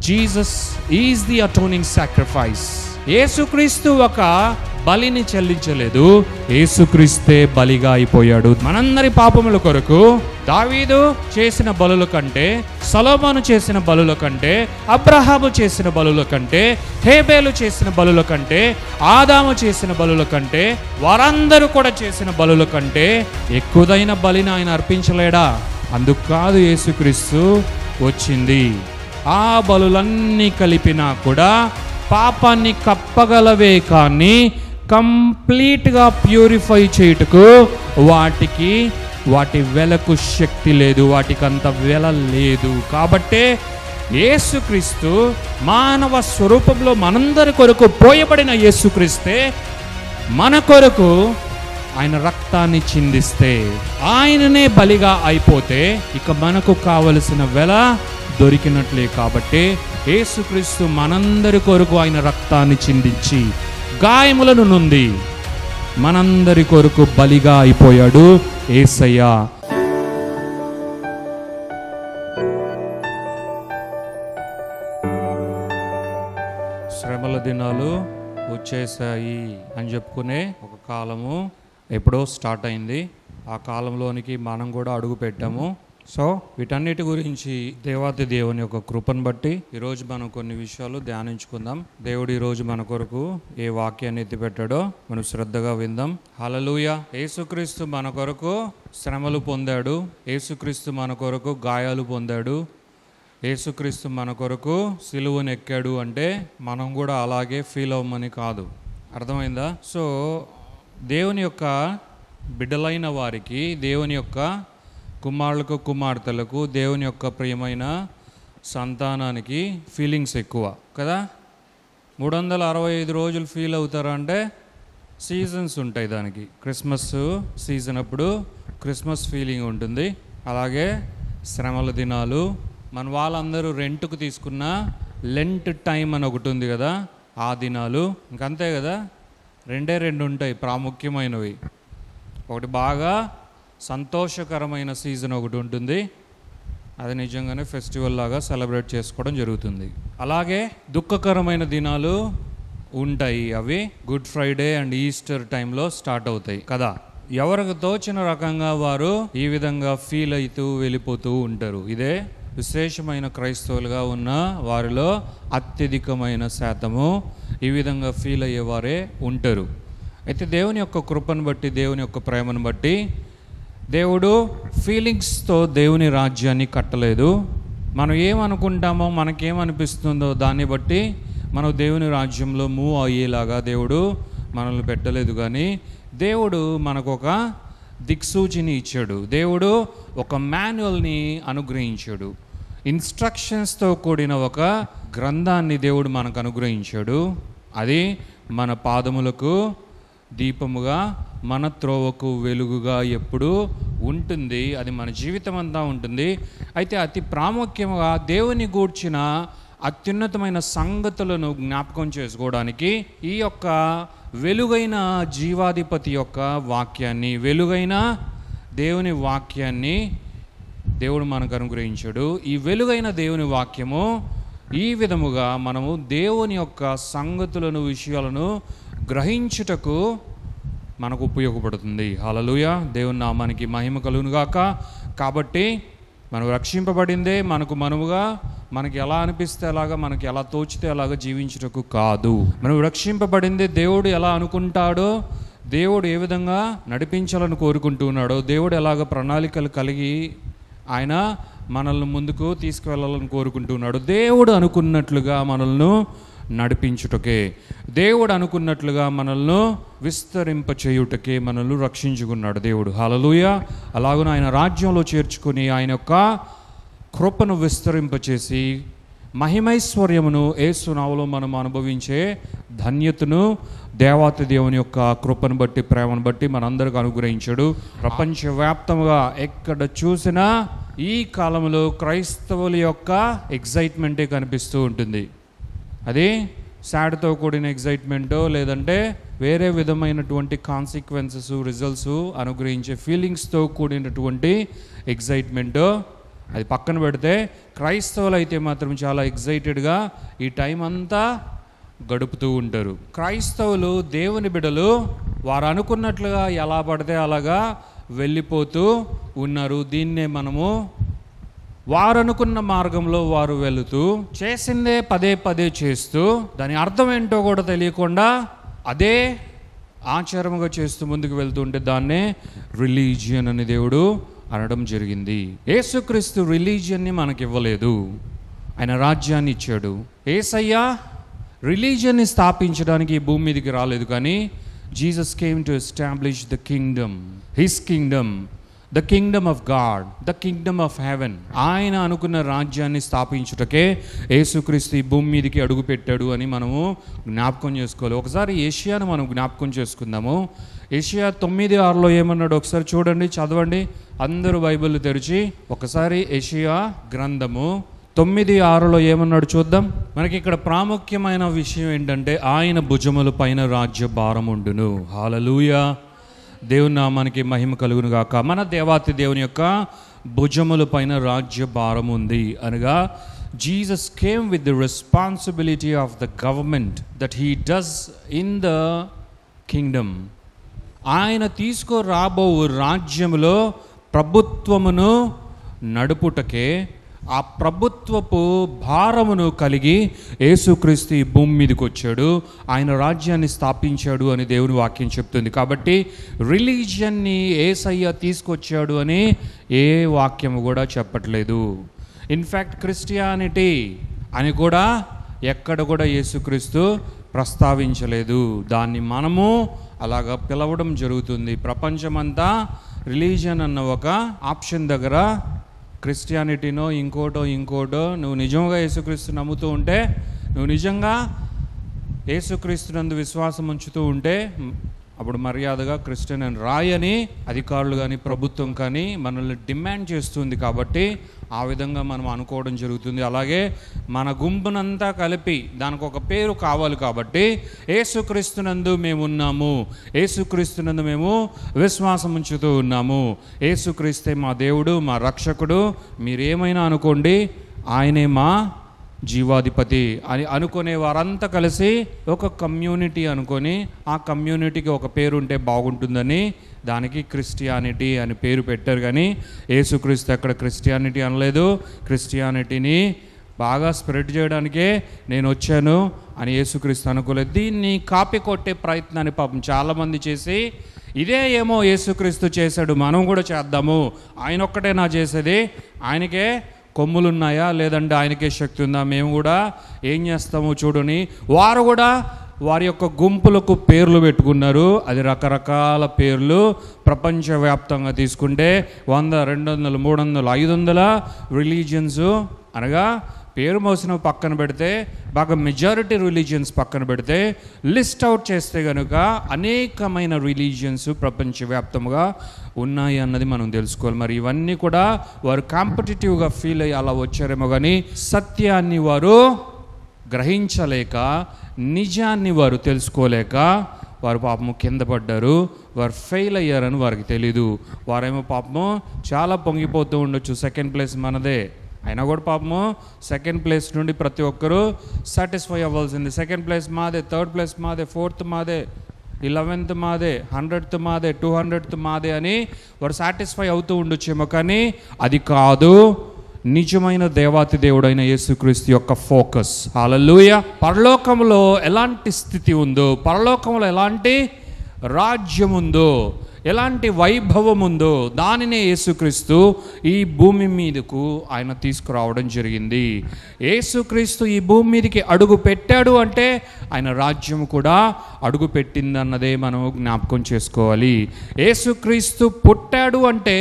Jesus is the atoning sacrifice. యేసుక్రీస్తు ఒక బలిని చెల్లించలేదు, యేసుక్రీస్తే బలిగా అయిపోయాడు. మనందరి పాపముల కొరకు దావీదు చేసిన బలుల కంటే, సొలొమోను చేసిన బలుల కంటే, అబ్రహాము చేసిన బలుల కంటే, హేబేలు చేసిన బలుల కంటే, ఆదాము చేసిన బలుల కంటే, వారందరూ కూడా చేసిన బలుల కంటే ఎక్కువదైన బలిని ఆయన అర్పించలేడా? అందుకు కాదు యేసుక్రీస్తు వచ్చింది. ఆ బలులన్నీ కలిపినా కూడా పాపాన్ని కప్పగలవే, కానీ కంప్లీట్గా ప్యూరిఫై చేయుటకు వాటి వెలకు శక్తి లేదు, వాటికి అంత వెల లేదు. కాబట్టే యేసుక్రీస్తు మానవ స్వరూపంలో మనందరి కొరకు పోయబడిన యేసుక్రీస్తే మన కొరకు ఆయన రక్తాన్ని చిందిస్తే, ఆయననే బలిగా అయిపోతే ఇక మనకు కావలసిన వెల దొరికినట్లే. కాబట్టి యేసుక్రీస్తు మనందరి కొరకు ఆయన రక్తాన్ని చిందించి గాయములను నొంది మనందరి కొరకు బలిగా అయిపోయాడు యేసయ్య. శ్రమల దినాలు వచ్చేసాయి అని చెప్పుకునే ఒక కాలము ఎప్పుడో స్టార్ట్ అయింది. ఆ కాలంలోనికి మనం కూడా అడుగు పెట్టాము. సో వీటన్నిటి గురించి దేవాతి దేవుని యొక్క కృపను బట్టి ఈరోజు మనం కొన్ని విషయాలు ధ్యానించుకుందాం. దేవుడు ఈరోజు మన కొరకు ఏ వాక్యాన్ని ఎత్తిపెట్టాడో మనం శ్రద్ధగా విందాం. హల్లెలూయా. యేసుక్రీస్తు మన కొరకు శ్రమలు పొందాడు, యేసుక్రీస్తు మన కొరకు గాయాలు పొందాడు, యేసుక్రీస్తు మన కొరకు సిలువను ఎక్కాడు అంటే మనం కూడా అలాగే ఫీల్ అవ్వమని కాదు. అర్థమైందా? సో దేవుని యొక్క బిడ్డలైన వారికి, దేవుని యొక్క కుమారులకు కుమార్తెలకు, దేవుని యొక్క ప్రియమైన సంతానానికి ఫీలింగ్స్ ఎక్కువ కదా. 365 రోజులు ఫీల్ అవుతారా అంటే సీజన్స్ ఉంటాయి దానికి. క్రిస్మస్ సీజన్ అప్పుడు క్రిస్మస్ ఫీలింగ్ ఉంటుంది. అలాగే శ్రమల దినాలు, మన వాళ్ళందరూ రెంట్కు తీసుకున్న లెంట్ టైం అని ఒకటి ఉంది కదా, ఆ దినాలు ఇంకంతే కదా. రెండు ఉంటాయి ప్రాముఖ్యమైనవి. ఒకటి బాగా సంతోషకరమైన సీజన్ ఒకటి ఉంటుంది, అది నిజంగానే ఫెస్టివల్ లాగా సెలబ్రేట్ చేసుకోవడం జరుగుతుంది. అలాగే దుఃఖకరమైన దినాలు ఉంటాయి, అవి గుడ్ ఫ్రైడే అండ్ ఈస్టర్ టైంలో స్టార్ట్ అవుతాయి కదా. ఎవరికి తోచిన రకంగా వారు ఈ విధంగా ఫీల్ అవుతూ వెళ్ళిపోతూ ఉంటారు. ఇదే విశేషమైన క్రైస్తవులుగా ఉన్న వారిలో అత్యధికమైన శాతము ఈ విధంగా ఫీల్ అయ్యేవారే ఉంటారు. అయితే దేవుని యొక్క కృపను బట్టి, దేవుని యొక్క ప్రేమను బట్టి దేవుడు ఫీలింగ్స్తో దేవుని రాజ్యాన్ని కట్టలేదు. మనం ఏమనుకుంటామో, మనకేమనిపిస్తుందో దాన్ని బట్టి మనం దేవుని రాజ్యంలో మూవ్ అయ్యేలాగా దేవుడు మనల్ని పెట్టలేదు. కానీ దేవుడు మనకు ఒక దిక్సూచిని ఇచ్చాడు, దేవుడు ఒక మాన్యువల్ని అనుగ్రహించాడు, ఇన్స్ట్రక్షన్స్తో కూడిన ఒక గ్రంథాన్ని దేవుడు మనకు అనుగ్రహించాడు. అది మన పాదములకు దీపముగా, మన త్రోవకు వెలుగుగా ఎప్పుడు ఉంటుంది. అది మన జీవితం అంతా ఉంటుంది. అయితే అతి ప్రాముఖ్యంగా దేవుని గూర్చిన అత్యున్నతమైన సంగతులను జ్ఞాపకం చేసుకోవడానికి ఈ యొక్క వెలుగైన జీవాధిపతి యొక్క వాక్యాన్ని, వెలుగైన దేవుని వాక్యాన్ని దేవుడు మనకు అనుగ్రహించాడు. ఈ వెలుగైన దేవుని వాక్యము ఈ విధముగా మనము దేవుని యొక్క సంగతులను, విషయాలను గ్రహించుటకు మనకు ఉపయోగపడుతుంది. హల్లెలూయా. దేవుని నామానికి మహిమ కలుగును గాక. కాబట్టి మనం రక్షింపబడిందే మనకు మనముగా, మనకి ఎలా అనిపిస్తే అలాగా, మనకి ఎలా తోచితే అలాగా జీవించుటకు కాదు. మనం రక్షింపబడిందే దేవుడు ఎలా అనుకుంటాడో, దేవుడు ఏ విధంగా నడిపించాలని కోరుకుంటున్నాడో, దేవుడు ఎలాగ ప్రణాళికలు కలిగి ఆయన మనల్ని ముందుకు తీసుకువెళ్ళాలని కోరుకుంటున్నాడు. దేవుడు అనుకున్నట్లుగా మనల్ని నడిపించుటకే, దేవుడు అనుకున్నట్లుగా మనల్ని విస్తరింపచేయుటకే మనల్ని రక్షించుకున్నాడు దేవుడు. హల్లెలూయా. అలాగున ఆయన రాజ్యంలో చేర్చుకుని ఆయన యొక్క కృపను విస్తరింపచేసి మహిమైశ్వర్యమును యేసు నామములో మనం అనుభవించే ధన్యతను దేవాతి దేవుని యొక్క కృపను బట్టి, ప్రేమను బట్టి మనందరికీ అనుగ్రహించాడు. ప్రపంచవ్యాప్తంగా ఎక్కడ చూసినా ఈ కాలంలో క్రైస్తవుల యొక్క ఎగ్జైట్మెంటే కనిపిస్తూ ఉంటుంది. అది సాడ్తో కూడిన ఎగ్జైట్మెంటో, లేదంటే వేరే విధమైనటువంటి కాన్సిక్వెన్సెస్, రిజల్ట్స్ అనుగ్రహించే ఫీలింగ్స్తో కూడినటువంటి ఎగ్జైట్మెంటో అది పక్కన పెడితే క్రైస్తవులు అయితే మాత్రం చాలా ఎగ్జైటెడ్గా ఈ టైం అంతా గడుపుతూ ఉంటారు. క్రైస్తవులు దేవుని బిడ్డలు వారు అనుకున్నట్లుగా ఎలా పడితే అలాగా వెళ్ళిపోతూ ఉన్నారు. దీన్నే మనము వారు అనుకున్న మార్గంలో వారు వెళుతూ చేసిందే పదే పదే చేస్తూ దాని అర్థం ఏంటో కూడా తెలియకుండా అదే ఆచారముగా చేస్తూ ముందుకు వెళ్తుంటే దాన్నే రిలీజియన్ అని దేవుడు అనడం జరిగింది. యేసుక్రీస్తు రిలీజియన్ని మనకి ఇవ్వలేదు, ఆయన రాజ్యాన్ని ఇచ్చాడు. యేసయ్య రిలీజియన్ని స్థాపించడానికి ఈ భూమి మీదకి రాలేదు, కానీ Jesus came to establish the Kingdom, his Kingdom, the Kingdom of God, the Kingdom of haven. ఆయన అనుకున్న రాజ్యాన్ని స్థాపించుటకే యేసుక్రీస్తు ఈ భూమి మీదకి అడుగు పెట్టాడు అని మనము జ్ఞాపకం చేసుకోవాలి. ఒకసారి యెషయాను మనం జ్ఞాపకం చేసుకుందాము. యెషయా 9:6 ఏమన్నాడు ఒకసారి చూడండి, చదవండి అందరూ బైబిల్ తెరిచి. ఒకసారి యెషయా గ్రంథము 9:6 ఏమన్నాడు చూద్దాం. మనకి ఇక్కడ ప్రాముఖ్యమైన విషయం ఏంటంటే ఆయన భుజముల పైన రాజ్య భారం ఉండును. హల్లెలూయా, దేవుని నామానికి మహిమ కలుగును గాక. మన దేవాతి దేవుని యొక్క భుజముల పైన రాజ్య భారం ఉంది అనగా Jesus came with the responsibility of the government that he does in the Kingdom. ఆయన తీసుకురాబో రాజ్యములో ప్రభుత్వమును నడుపుటకే ఆ ప్రభుత్వపు భారమును కలిగి యేసుక్రీస్తు ఈ భూమి మీదకి వచ్చాడు, ఆయన రాజ్యాన్ని స్థాపించాడు అని దేవుని వాక్యం చెప్తుంది. కాబట్టి రిలీజియన్ని యేసయ్య తీసుకొచ్చాడు అని ఏ వాక్యము కూడా చెప్పట్లేదు. ఇన్ఫ్యాక్ట్ క్రిస్టియానిటీ అని కూడా ఎక్కడ కూడా యేసుక్రీస్తు ప్రస్తావించలేదు. దాన్ని మనము అలాగా పిలవడం జరుగుతుంది. ప్రపంచమంతా రిలీజియన్ అన్న ఒక ఆప్షన్ దగ్గర క్రిస్టియానిటీనో ఇంకోటో నువ్వు నిజంగా యేసుక్రీస్తు నమ్ముతూ ఉంటే, నువ్వు నిజంగా యేసుక్రీస్తునందు విశ్వాసం ఉంచుతూ ఉంటే అప్పుడు మర్యాదగా క్రిస్టియన్ అని రాయని అధికారులు కానీ ప్రభుత్వం కానీ మనల్ని డిమాండ్ చేస్తుంది. కాబట్టి ఆ విధంగా మనం అనుకోవడం జరుగుతుంది. అలాగే మన గుంపునంతా కలిపి దానికి ఒక పేరు కావాలి. కాబట్టి యేసుక్రీస్తునందు మేము ఉన్నాము, యేసుక్రీస్తునందు మేము విశ్వాసం ఉంచుతూ ఉన్నాము, యేసుక్రీస్తే మా దేవుడు, మా రక్షకుడు, మీరేమైనా అనుకోండి, ఆయనే మా జీవాధిపతి అని అనుకునే వారంతా కలిసి ఒక కమ్యూనిటీ అనుకొని ఆ కమ్యూనిటీకి ఒక పేరు ఉంటే బాగుంటుందని దానికి క్రిస్టియానిటీ అని పేరు పెట్టారు. కానీ యేసుక్రీస్తు ఎక్కడ క్రిస్టియానిటీ అనలేదు. క్రిస్టియానిటీని బాగా స్ప్రెడ్ చేయడానికే నేను వచ్చాను అని యేసుక్రీస్తు అనుకోలేదు. దీన్ని కాపీ కొట్టే ప్రయత్నాన్ని పాపం చాలామంది చేసి ఇదే ఏమో యేసుక్రీస్తు చేశాడు మనం కూడా చేద్దాము, ఆయన ఒక్కటే నా చేసేది, ఆయనకే కొమ్ములున్నాయా లేదంటే ఆయనకే శక్తి ఉందా, మేము కూడా ఏం చేస్తాము చూడని వారు కూడా వారి యొక్క గుంపులకు పేర్లు పెట్టుకున్నారు. అది రకరకాల పేర్లు. ప్రపంచవ్యాప్తంగా తీసుకుంటే 100, 200, 300, 500 రిలీజియన్స్ అనగా పేరు మోసిన పక్కన పెడితే, బాగా మెజారిటీ రిలీజియన్స్ పక్కన పెడితే, లిస్ట్ అవుట్ చేస్తే కనుక అనేకమైన రిలీజియన్స్ ప్రపంచవ్యాప్తంగా ఉన్నాయి అన్నది మనం తెలుసుకోవాలి. మరి ఇవన్నీ కూడా వారు కాంపిటేటివ్గా ఫీల్ అయ్యి అలా వచ్చారేమో, కానీ సత్యాన్ని వారు గ్రహించలేక, నిజాన్ని వారు తెలుసుకోలేక వారు పాపము కింద పడ్డారు, వారు ఫెయిల్ అయ్యారని వారికి తెలీదు. వారేమో పాపము చాలా పొంగిపోతూ ఉండొచ్చు, సెకండ్ ప్లేస్ మనదే అయినా కూడా పాపము సెకండ్ ప్లేస్ నుండి ప్రతి ఒక్కరూ సాటిస్ఫై అవ్వాల్సింది. సెకండ్ ప్లేస్ మాదే, థర్డ్ ప్లేస్ మాదే, ఫోర్త్ మాదే, 11th మాదే, 100th మాదే, 200th మాదే అని వారు సాటిస్ఫై అవుతూ ఉండొచ్చేమో, కానీ అది కాదు నిజమైన దేవాతి దేవుడైన యేసుక్రీస్తు యొక్క ఫోకస్. హల్లెలూయా. పరలోకంలో ఎలాంటి స్థితి ఉందో, పరలోకంలో ఎలాంటి రాజ్యం ఉందో, ఎలాంటి వైభవం ఉందో దానినే యేసుక్రీస్తు ఈ భూమి మీదకు ఆయన తీసుకురావడం జరిగింది. యేసుక్రీస్తు ఈ భూమి మీదకి అడుగు పెట్టాడు అంటే ఆయన రాజ్యం కూడా అడుగు పెట్టిందన్నదే మనం జ్ఞాపకం చేసుకోవాలి. యేసుక్రీస్తు పుట్టాడు అంటే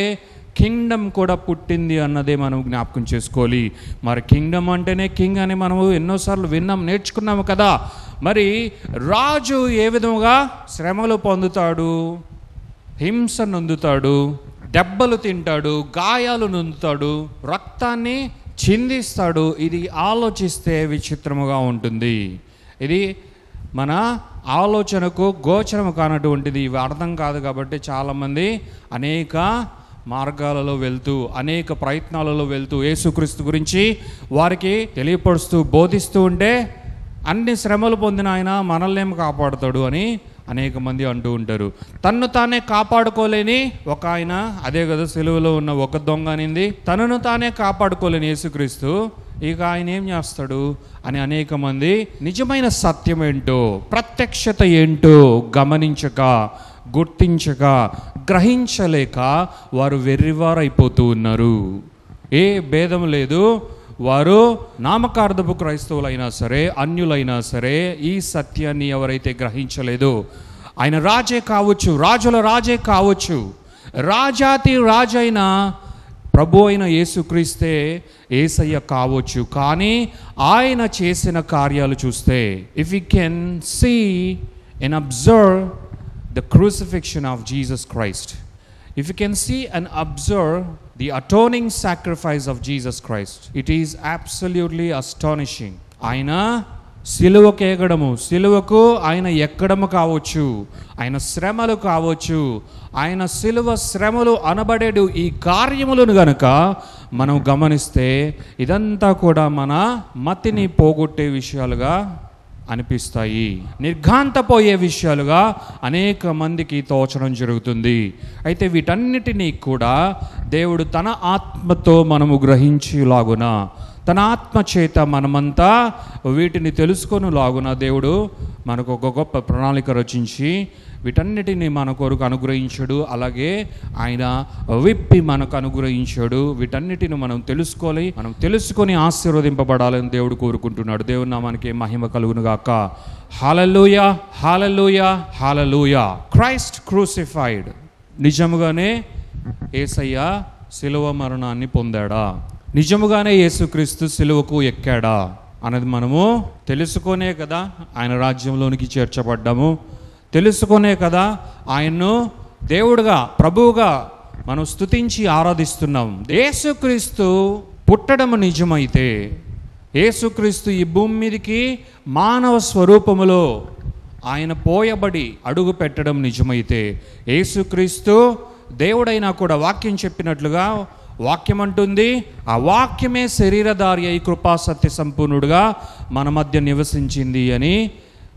కింగ్డమ్ కూడా పుట్టింది అన్నదే మనం జ్ఞాపకం చేసుకోవాలి. మరి కింగ్డమ్ అంటేనే కింగ్ అని మనము ఎన్నోసార్లు విన్నాం, నేర్చుకున్నాము కదా. మరి రాజు ఏ విధంగా శ్రమలు పొందుతాడు, హింస నొందుతాడు, దెబ్బలు తింటాడు, గాయాలు నొందుతాడు, రక్తాన్ని చిందిస్తాడు. ఇది ఆలోచిస్తే విచిత్రముగా ఉంటుంది. ఇది మన ఆలోచనకు గోచరము కానటువంటిది. ఇవి అర్థం కాదు కాబట్టి చాలామంది అనేక మార్గాలలో వెళ్తూ, అనేక ప్రయత్నాలలో వెళ్తూ యేసుక్రీస్తు గురించి వారికి తెలియపరుస్తూ బోధిస్తూ ఉంటే అన్ని శ్రమలు పొందిన ఆయన మనల్నేం కాపాడుతాడు అని అనేక మంది అంటూ ఉంటారు. తన్ను తానే కాపాడుకోలేని ఒక ఆయన, అదే కదా సిలువలో ఉన్న ఒక దొంగ అనింది, తనను తానే కాపాడుకోలేని యేసుక్రీస్తు ఇక ఆయన ఏం చేస్తాడు అని అనేక మంది నిజమైన సత్యం ఏంటో, ప్రత్యక్షత ఏంటో గమనించక, గుర్తించక, గ్రహించలేక వారు వెర్రివారైపోతూ ఉన్నారు. ఏ భేదం లేదు. వారు నామకార్థపు క్రైస్తవులైనా సరే, అన్యులైనా సరే ఈ సత్యాన్ని ఎవరైతే గ్రహించలేదో, ఆయన రాజే కావచ్చు, రాజుల రాజే కావచ్చు, రాజాతి రాజైన ప్రభు అయిన యేసుక్రీస్తే యేసయ్య కావచ్చు, కానీ ఆయన చేసిన కార్యాలు చూస్తే, if you can see and observe the crucifixion of Jesus Christ, if you can see and observe the atoning sacrifice of Jesus Christ, it is absolutely astonishing. ఆయన సిలువకు ఎగడము, సిలువకు ఆయన ఎక్కడము కావచ్చు, ఆయన శ్రమలు కావచ్చు, ఆయన సిలువ శ్రమలు అనబడేడు ఈ కార్యములను గనుక మనం గమనిస్తే ఇదంతా కూడా మన మతిని పోగొట్టే విషయాలుగా అనిపిస్తాయి, నిర్ఘాంతపోయే విషయాలుగా అనేక మందికి తోచడం జరుగుతుంది. అయితే వీటన్నిటినీ కూడా దేవుడు తన ఆత్మతో మనము గ్రహించేలాగున, తన ఆత్మ చేత మనమంతా వీటిని తెలుసుకొనులాగున దేవుడు మనకు ఒక గొప్ప ప్రణాళిక రచించి వీటన్నిటిని మన కొరకు అనుగ్రహించాడు. అలాగే ఆయన విప్పి మనకు అనుగ్రహించాడు. వీటన్నిటిని మనం తెలుసుకొని ఆశీర్వదింపబడాలని దేవుడు కోరుకుంటున్నాడు. దేవుని నామానికి మహిమ కలుగును గాక. హల్లెలూయా, హల్లెలూయా, హల్లెలూయా. Christ crucified. నిజముగానే యేసయ్య శిలువ మరణాన్ని పొందాడా? నిజముగానే యేసుక్రీస్తు శిలువకు ఎక్కాడా అన్నది మనము తెలుసుకొనే కదా ఆయన రాజ్యంలోనికి చేర్చబడ్డాము. తెలుసుకొనే కదా ఆయన్ను దేవుడుగా, ప్రభువుగా మనం స్తుతించి ఆరాధిస్తున్నాం. యేసుక్రీస్తు పుట్టడం నిజమైతే, యేసుక్రీస్తు ఈ భూమి మీదకి మానవ స్వరూపములో ఆయన పోయబడి అడుగు పెట్టడం నిజమైతే, యేసుక్రీస్తు దేవుడైనా కూడా వాక్యం చెప్పినట్లుగా వాక్యం అంటుంది, ఆ వాక్యమే శరీరధారి అయి కృపా సత్య సంపూర్ణుడుగా మన మధ్య నివసించింది అని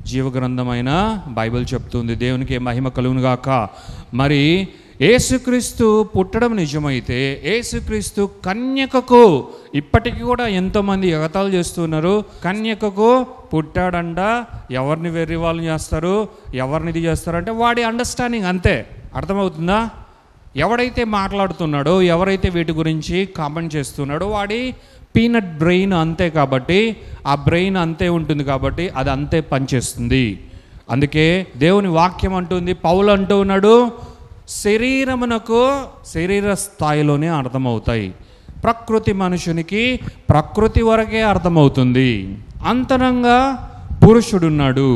జీవగ్రంథమైన బైబిల్ చెప్తుంది. దేవునికి మహిమ కలుగునుగాక. మరి యేసుక్రీస్తు పుట్టడం నిజమైతే, యేసుక్రీస్తు కన్యకకు, ఇప్పటికీ కూడా ఎంతోమంది ఎగతాళి చేస్తున్నారు, కన్యకకు పుట్టాడంట, ఎవరిని వెర్రి వాళ్ళని చేస్తారు, ఎవరిని ఇది చేస్తారంటే వాడి అండర్స్టాండింగ్ అంతే. అర్థమవుతుందా? ఎవడైతే మాట్లాడుతున్నాడో, ఎవరైతే వీటి గురించి కామెంట్ చేస్తున్నాడో వాడి పీనట్ బ్రెయిన్ అంతే. కాబట్టి ఆ బ్రెయిన్ అంతే ఉంటుంది, కాబట్టి అది అంతే పనిచేస్తుంది. అందుకే దేవుని వాక్యం అంటుంది, పౌలు అంటూ ఉన్నాడు, శరీరమునకు శరీర స్థాయిలోనే అర్థమవుతాయి, ప్రకృతి మనుషునికి ప్రకృతి వరకే అర్థమవుతుంది, అంతరంగా పురుషుడున్నాడు,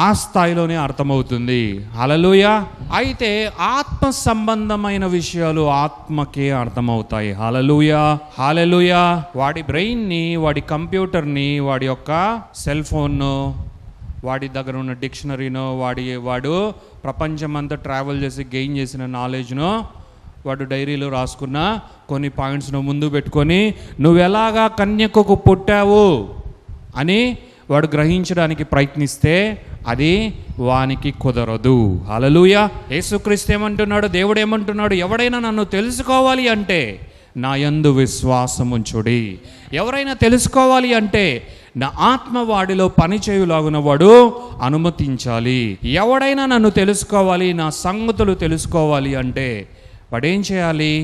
ఆ స్థాయిలోనే అర్థమవుతుంది. హల్లెలూయా. అయితే ఆత్మ సంబంధమైన విషయాలు ఆత్మకే అర్థమవుతాయి. హల్లెలూయా, హల్లెలూయా. వాడి బ్రెయిన్ని, వాడి కంప్యూటర్ని, వాడి యొక్క సెల్ ఫోన్ను, వాడి దగ్గర ఉన్న డిక్షనరీనో, వాడు ప్రపంచమంతా ట్రావెల్ చేసి గెయిన్ చేసిన నాలెడ్జ్నో, వాడు డైరీలో రాసుకున్న కొన్ని పాయింట్స్ను ముందు పెట్టుకొని నువ్వు ఎలాగా కన్యకకు పుట్టావు అని వాడు గ్రహించడానికి ప్రయత్నిస్తే అది వానికి కుదరదు. హల్లెలూయా. యేసుక్రీస్తు ఏమంటున్నాడు, దేవుడు ఏమంటున్నాడు, ఎవడైనా నన్ను తెలుసుకోవాలి అంటే నా యందు విశ్వాసం ఉంచుడి. ఎవరైనా తెలుసుకోవాలి అంటే నా ఆత్మ వాడిలో పనిచేయులాగున వాడు అనుమతించాలి. ఎవడైనా నన్ను తెలుసుకోవాలి, నా సంగతులు తెలుసుకోవాలి అంటే వాడేం చేయాలి?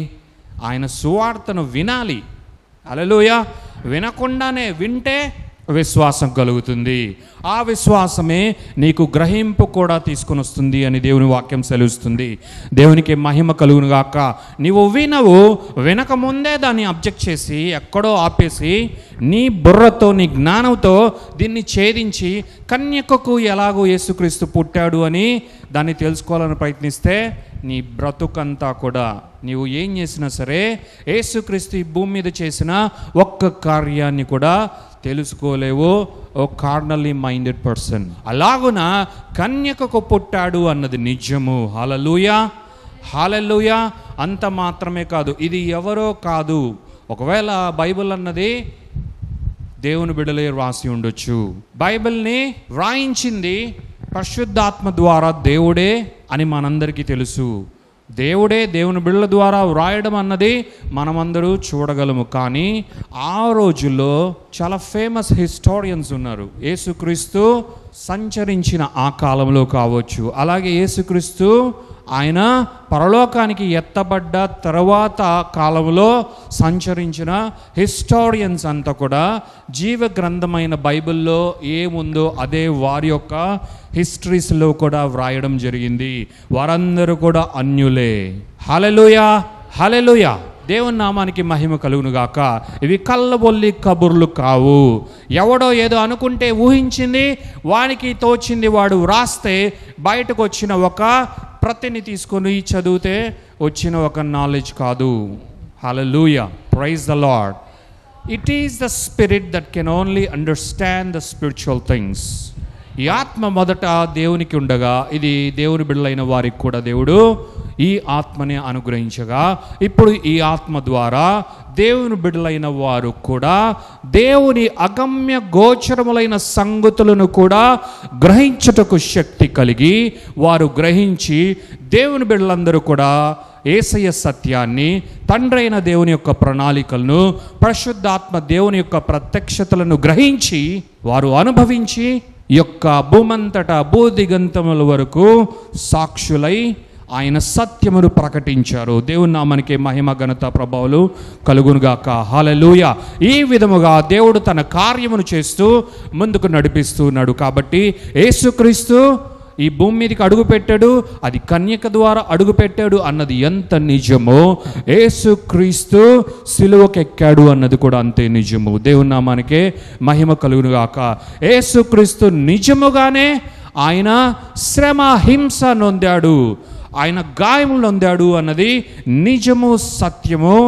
ఆయన సువార్తను వినాలి. హల్లెలూయా. వినకుండానే వింటే విశ్వాసం కలుగుతుంది. ఆ విశ్వాసమే నీకు గ్రహింపు కూడా తీసుకొని వస్తుంది అని దేవుని వాక్యం సెలవుస్తుంది. దేవునికి మహిమ కలుగును గాక. నీవు వినకముందే దాన్ని అబ్జెక్ట్ చేసి ఎక్కడో ఆపేసి నీ బుర్రతో, నీ జ్ఞానంతో దీన్ని ఛేదించి కన్యకకు ఎలాగో యేసుక్రీస్తు పుట్టాడు అని దాన్ని తెలుసుకోవాలని ప్రయత్నిస్తే నీ బ్రతుకంతా కూడా నీవు ఏం చేసినా సరే యేసుక్రీస్తు ఈ భూమి మీద చేసిన ఒక్క కార్యాన్ని కూడా తెలుసుకోలేవు. ఓ కార్నల్లీ మైండెడ్ పర్సన్. అలాగున కన్యకకు పుట్టాడు అన్నది నిజము. హల్లెలూయా, హల్లెలూయా. అంత మాత్రమే కాదు, ఇది ఎవరో కాదు. ఒకవేళ బైబిల్ అన్నది దేవుని బిడ్డలే రాసి ఉండొచ్చు. బైబిల్ని వ్రాయించింది పరిశుద్ధాత్మ ద్వారా దేవుడే అని మనందరికీ తెలుసు. దేవుడే దేవుని బిడ్డల ద్వారా వ్రాయడం అన్నది మనమందరూ చూడగలము. కానీ ఆ రోజుల్లో చాలా ఫేమస్ హిస్టారియన్స్ ఉన్నారు. యేసుక్రీస్తు సంచరించిన ఆ కాలంలో కావచ్చు, అలాగే యేసుక్రీస్తు ఆయన పరలోకానికి ఎత్తబడ్డ తర్వాత కాలంలో సంచరించిన హిస్టారియన్స్ అంతా కూడా జీవ గ్రంథమైన బైబిల్లో ఏముందో అదే వారి యొక్క హిస్టరీస్లో కూడా వ్రాయడం జరిగింది. వారందరూ కూడా అన్యులే. హల్లెలూయా, హల్లెలూయా. దేవుని నామానికి మహిమ కలుగునుగాక. ఇవి కళ్ళబొల్లి కబుర్లు కావు. ఎవడో ఏదో అనుకుంటే ఊహించింది వానికి తోచింది వాడు వ్రాస్తే బయటకు వచ్చిన ఒక ప్రతిని తీసుకొని చదివితే వచ్చిన ఒక నాలెడ్జ్ కాదు. Hallelujah, praise the Lord. It is the spirit that can only understand the spiritual things. ఈ ఆత్మ మొదట దేవునికి ఉండగా ఇది దేవుని బిడ్డలైన వారికి కూడా దేవుడు ఈ ఆత్మని అనుగ్రహించగా, ఇప్పుడు ఈ ఆత్మ ద్వారా దేవుని బిడ్డలైన వారు కూడా దేవుని అగమ్య గోచరములైన సంగతులను కూడా గ్రహించుటకు శక్తి కలిగి వారు గ్రహించి దేవుని బిడ్డలందరూ కూడా యేసయ్య సత్యాన్ని, తండ్రి అయిన దేవుని యొక్క ప్రణాళికలను, పరిశుద్ధాత్మ దేవుని యొక్క ప్రత్యక్షతలను గ్రహించి వారు అనుభవించి ఈ యొక్క భూమంతటా భూదిగంతముల వరకు సాక్షులై ఆయన సత్యమును ప్రకటించారు. దేవుని నామానికి మహిమ ఘనత ప్రభావాలు కలుగునుగాక. హల్లెలూయా. ఈ విధముగా దేవుడు తన కార్యమును చేస్తూ ముందుకు నడిపిస్తున్నాడు. కాబట్టి యేసుక్రీస్తు ఈ భూమి మీదకి అడుగుపెట్టాడు, అది కన్యక ద్వారా అడుగుపెట్టాడు అన్నది ఎంత నిజమో, యేసుక్రీస్తు సిలువకెక్కాడు అన్నది కూడా అంతే నిజము. దేవుని నామానికే మహిమ కలుగునుగాక. యేసుక్రీస్తు నిజముగానే ఆయన శ్రమ హింస నొందాడు, ఆయన గాయములు నొందాడు అన్నది నిజము, సత్యము.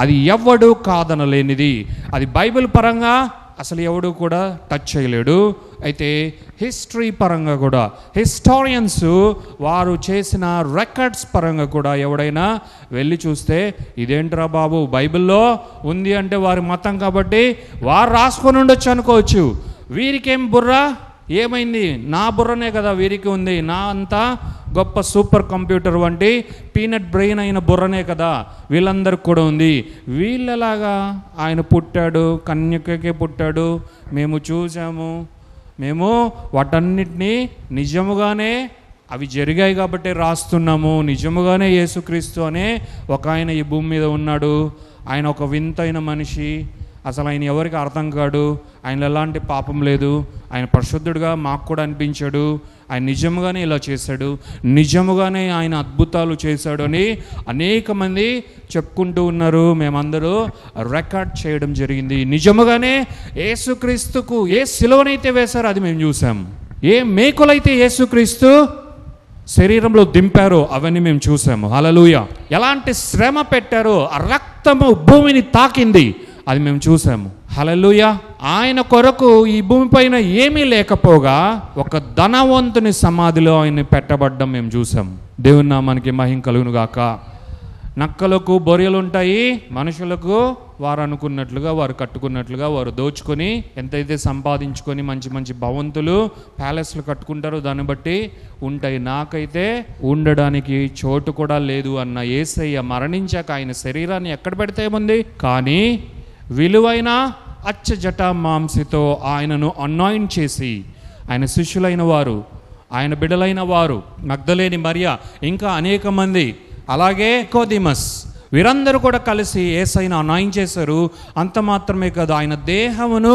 అది ఎవడు కాదనలేనిది. అది బైబిల్ పరంగా అసలు ఎవడు కూడా టచ్ చేయలేడు. అయితే హిస్టరీ పరంగా కూడా హిస్టారియన్స్ వారు చేసిన రికార్డ్స్ పరంగా కూడా ఎవడైనా వెళ్ళి చూస్తే ఇదేంట్రా బాబు బైబిల్లో ఉంది అంటే వారి మతం కాబట్టి వారు రాసుకొని ఉండొచ్చు అనుకోవచ్చు. వీరికేం బుర్ర ఏమైంది? నా బుర్రనే కదా వీరికి ఉంది, నా అంతా గొప్ప సూపర్ కంప్యూటర్ వంటి పీనట్ బ్రెయిన్ అయిన బుర్రనే కదా వీళ్ళందరికి కూడా ఉంది. వీళ్ళలాగా ఆయన పుట్టాడు, కన్యకకే పుట్టాడు, మేము చూసాము, మేము వాటన్నిటినీ నిజముగానే అవి జరిగాయి కాబట్టి రాస్తున్నాము, నిజముగానే యేసుక్రీస్తు అనే ఒక ఆయన ఈ భూమి మీద ఉన్నాడు, ఆయన ఒక వింతైన మనిషి, అసలు ఆయన ఎవరికి అర్థం కాడు, ఆయన ఎలాంటి పాపం లేదు, ఆయన పరిశుద్ధుడిగా మాకు కూడా అనిపించాడు, ఆయన నిజముగానే ఇలా చేశాడు, నిజముగానే ఆయన అద్భుతాలు చేశాడు అని అనేక మంది చెప్పుకుంటూ ఉన్నారు. మేమందరూ రికార్డ్ చేయడం జరిగింది. నిజముగానే యేసుక్రీస్తుకు ఏ సిలువనైతే వేశారో అది మేము చూసాం, ఏ మేకులైతే యేసుక్రీస్తు శరీరంలో దింపారో అవన్నీ మేము చూసాము. హల్లెలూయా. ఎలాంటి శ్రమ పెట్టారో, ఆ రక్తము భూమిని తాకింది, అది మేము చూసాము. హల్లెలూయా. ఆయన కొరకు ఈ భూమిపైన ఏమీ లేకపోగా ఒక ధనవంతుని సమాధిలో ఆయన పెట్టబడ్డం మేము చూసాం. దేవుని నామానికి మహిమ కలుగునుగాక. నక్కలకు బొరియలు ఉంటాయి, మనుషులకు వారు అనుకున్నట్లుగా, వారు కట్టుకున్నట్లుగా వారు దోచుకొని ఎంతైతే సంపాదించుకొని మంచి మంచి భవంతులు ప్యాలెస్లు కట్టుకుంటారో దాన్ని బట్టి ఉంటాయి. నాకైతే ఉండడానికి చోటు కూడా లేదు అన్న యేసయ్య మరణించాక ఆయన శరీరాన్ని ఎక్కడ పెడితే ఏముంది, కానీ విలువైన అచ్చ జటా మాంసితో ఆయనను అనాయింట్ చేసి ఆయన శిష్యులైన వారు, ఆయన బిడ్డలైన వారు, మగ్దలేని మరియ, ఇంకా అనేక మంది, అలాగే నికోదేమస్, వీరందరూ కూడా కలిసి యేసయ్యను అనాయింట్ చేశారు. అంత మాత్రమే కాదు, ఆయన దేహమును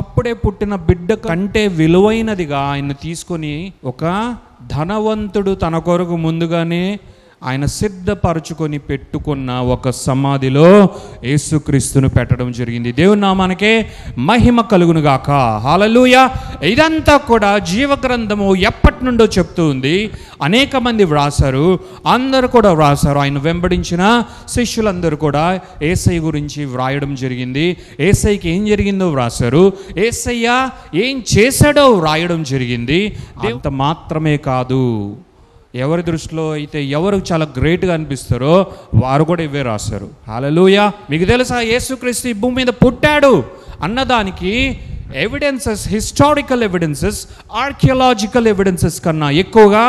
అప్పుడే పుట్టిన బిడ్డ కంటే విలువైనదిగా ఆయన తీసుకొని ఒక ధనవంతుడు తన కొరకు ముందుగానే ఆయన సిద్ధపరచుకొని పెట్టుకున్న ఒక సమాధిలో యేసుక్రీస్తును పెట్టడం జరిగింది. దేవుని నామానికే మహిమ కలుగునుగాక. హల్లెలూయా. ఇదంతా కూడా జీవగ్రంథము ఎప్పటి నుండో చెప్తూ ఉంది. అనేక మంది వ్రాసారు, అందరూ కూడా వ్రాసారు. ఆయన వెంబడించిన శిష్యులందరూ కూడా యేసయ్య గురించి వ్రాయడం జరిగింది. యేసయ్యకి ఏం జరిగిందో వ్రాసారు, యేసయ్య ఏం చేశాడో వ్రాయడం జరిగింది. అంత మాత్రమే కాదు, ఎవరి దృష్టిలో అయితే ఎవరు చాలా గ్రేట్గా అనిపిస్తారో వారు కూడా ఇవే రాశారు. హల్లెలూయా. మీకు తెలుసా యేసుక్రీస్తు ఈ భూమి మీద పుట్టాడు అన్నదానికి evidences, historical evidences, archaeological evidences కన్నా ఎక్కువగా